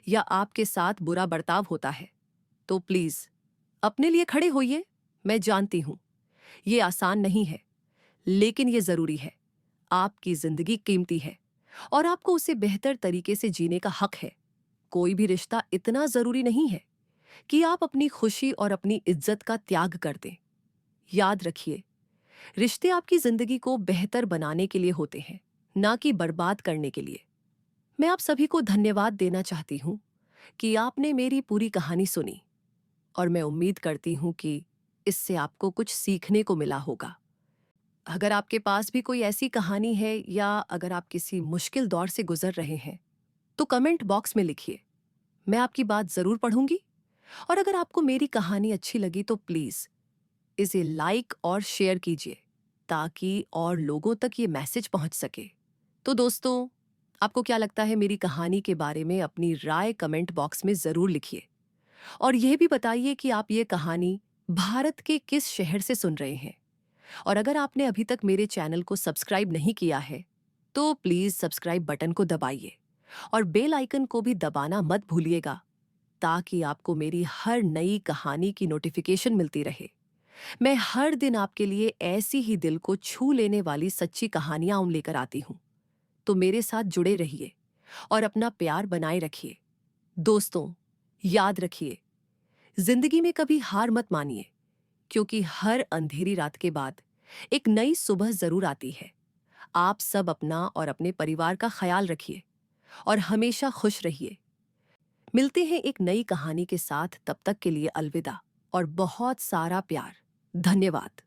या आपके साथ बुरा बर्ताव होता है, तो प्लीज अपने लिए खड़े होइए। मैं जानती हूं ये आसान नहीं है, लेकिन ये जरूरी है। आपकी जिंदगी कीमती है, और आपको उसे बेहतर तरीके से जीने का हक है। कोई भी रिश्ता इतना जरूरी नहीं है कि आप अपनी खुशी और अपनी इज्जत का त्याग कर दें। याद रखिए, रिश्ते आपकी जिंदगी को बेहतर बनाने के लिए होते हैं, ना कि बर्बाद करने के लिए। मैं आप सभी को धन्यवाद देना चाहती हूं कि आपने मेरी पूरी कहानी सुनी, और मैं उम्मीद करती हूं कि इससे आपको कुछ सीखने को मिला होगा। अगर आपके पास भी कोई ऐसी कहानी है या अगर आप किसी मुश्किल दौर से गुजर रहे हैं, तो कमेंट बॉक्स में लिखिए। मैं आपकी बात ज़रूर पढ़ूंगी। और अगर आपको मेरी कहानी अच्छी लगी तो प्लीज़ इसे लाइक और शेयर कीजिए ताकि और लोगों तक ये मैसेज पहुंच सके। तो दोस्तों, आपको क्या लगता है मेरी कहानी के बारे में? अपनी राय कमेंट बॉक्स में ज़रूर लिखिए। और यह भी बताइए कि आप ये कहानी भारत के किस शहर से सुन रहे हैं। और अगर आपने अभी तक मेरे चैनल को सब्सक्राइब नहीं किया है, तो प्लीज़ सब्सक्राइब बटन को दबाइए और बेल आइकन को भी दबाना मत भूलिएगा ताकि आपको मेरी हर नई कहानी की नोटिफिकेशन मिलती रहे। मैं हर दिन आपके लिए ऐसी ही दिल को छू लेने वाली सच्ची कहानियां लेकर आती हूं। तो मेरे साथ जुड़े रहिए और अपना प्यार बनाए रखिए। दोस्तों, याद रखिए, जिंदगी में कभी हार मत मानिए, क्योंकि हर अंधेरी रात के बाद एक नई सुबह जरूर आती है। आप सब अपना और अपने परिवार का ख्याल रखिए और हमेशा खुश रहिए। मिलते हैं एक नई कहानी के साथ। तब तक के लिए अलविदा और बहुत सारा प्यार। धन्यवाद।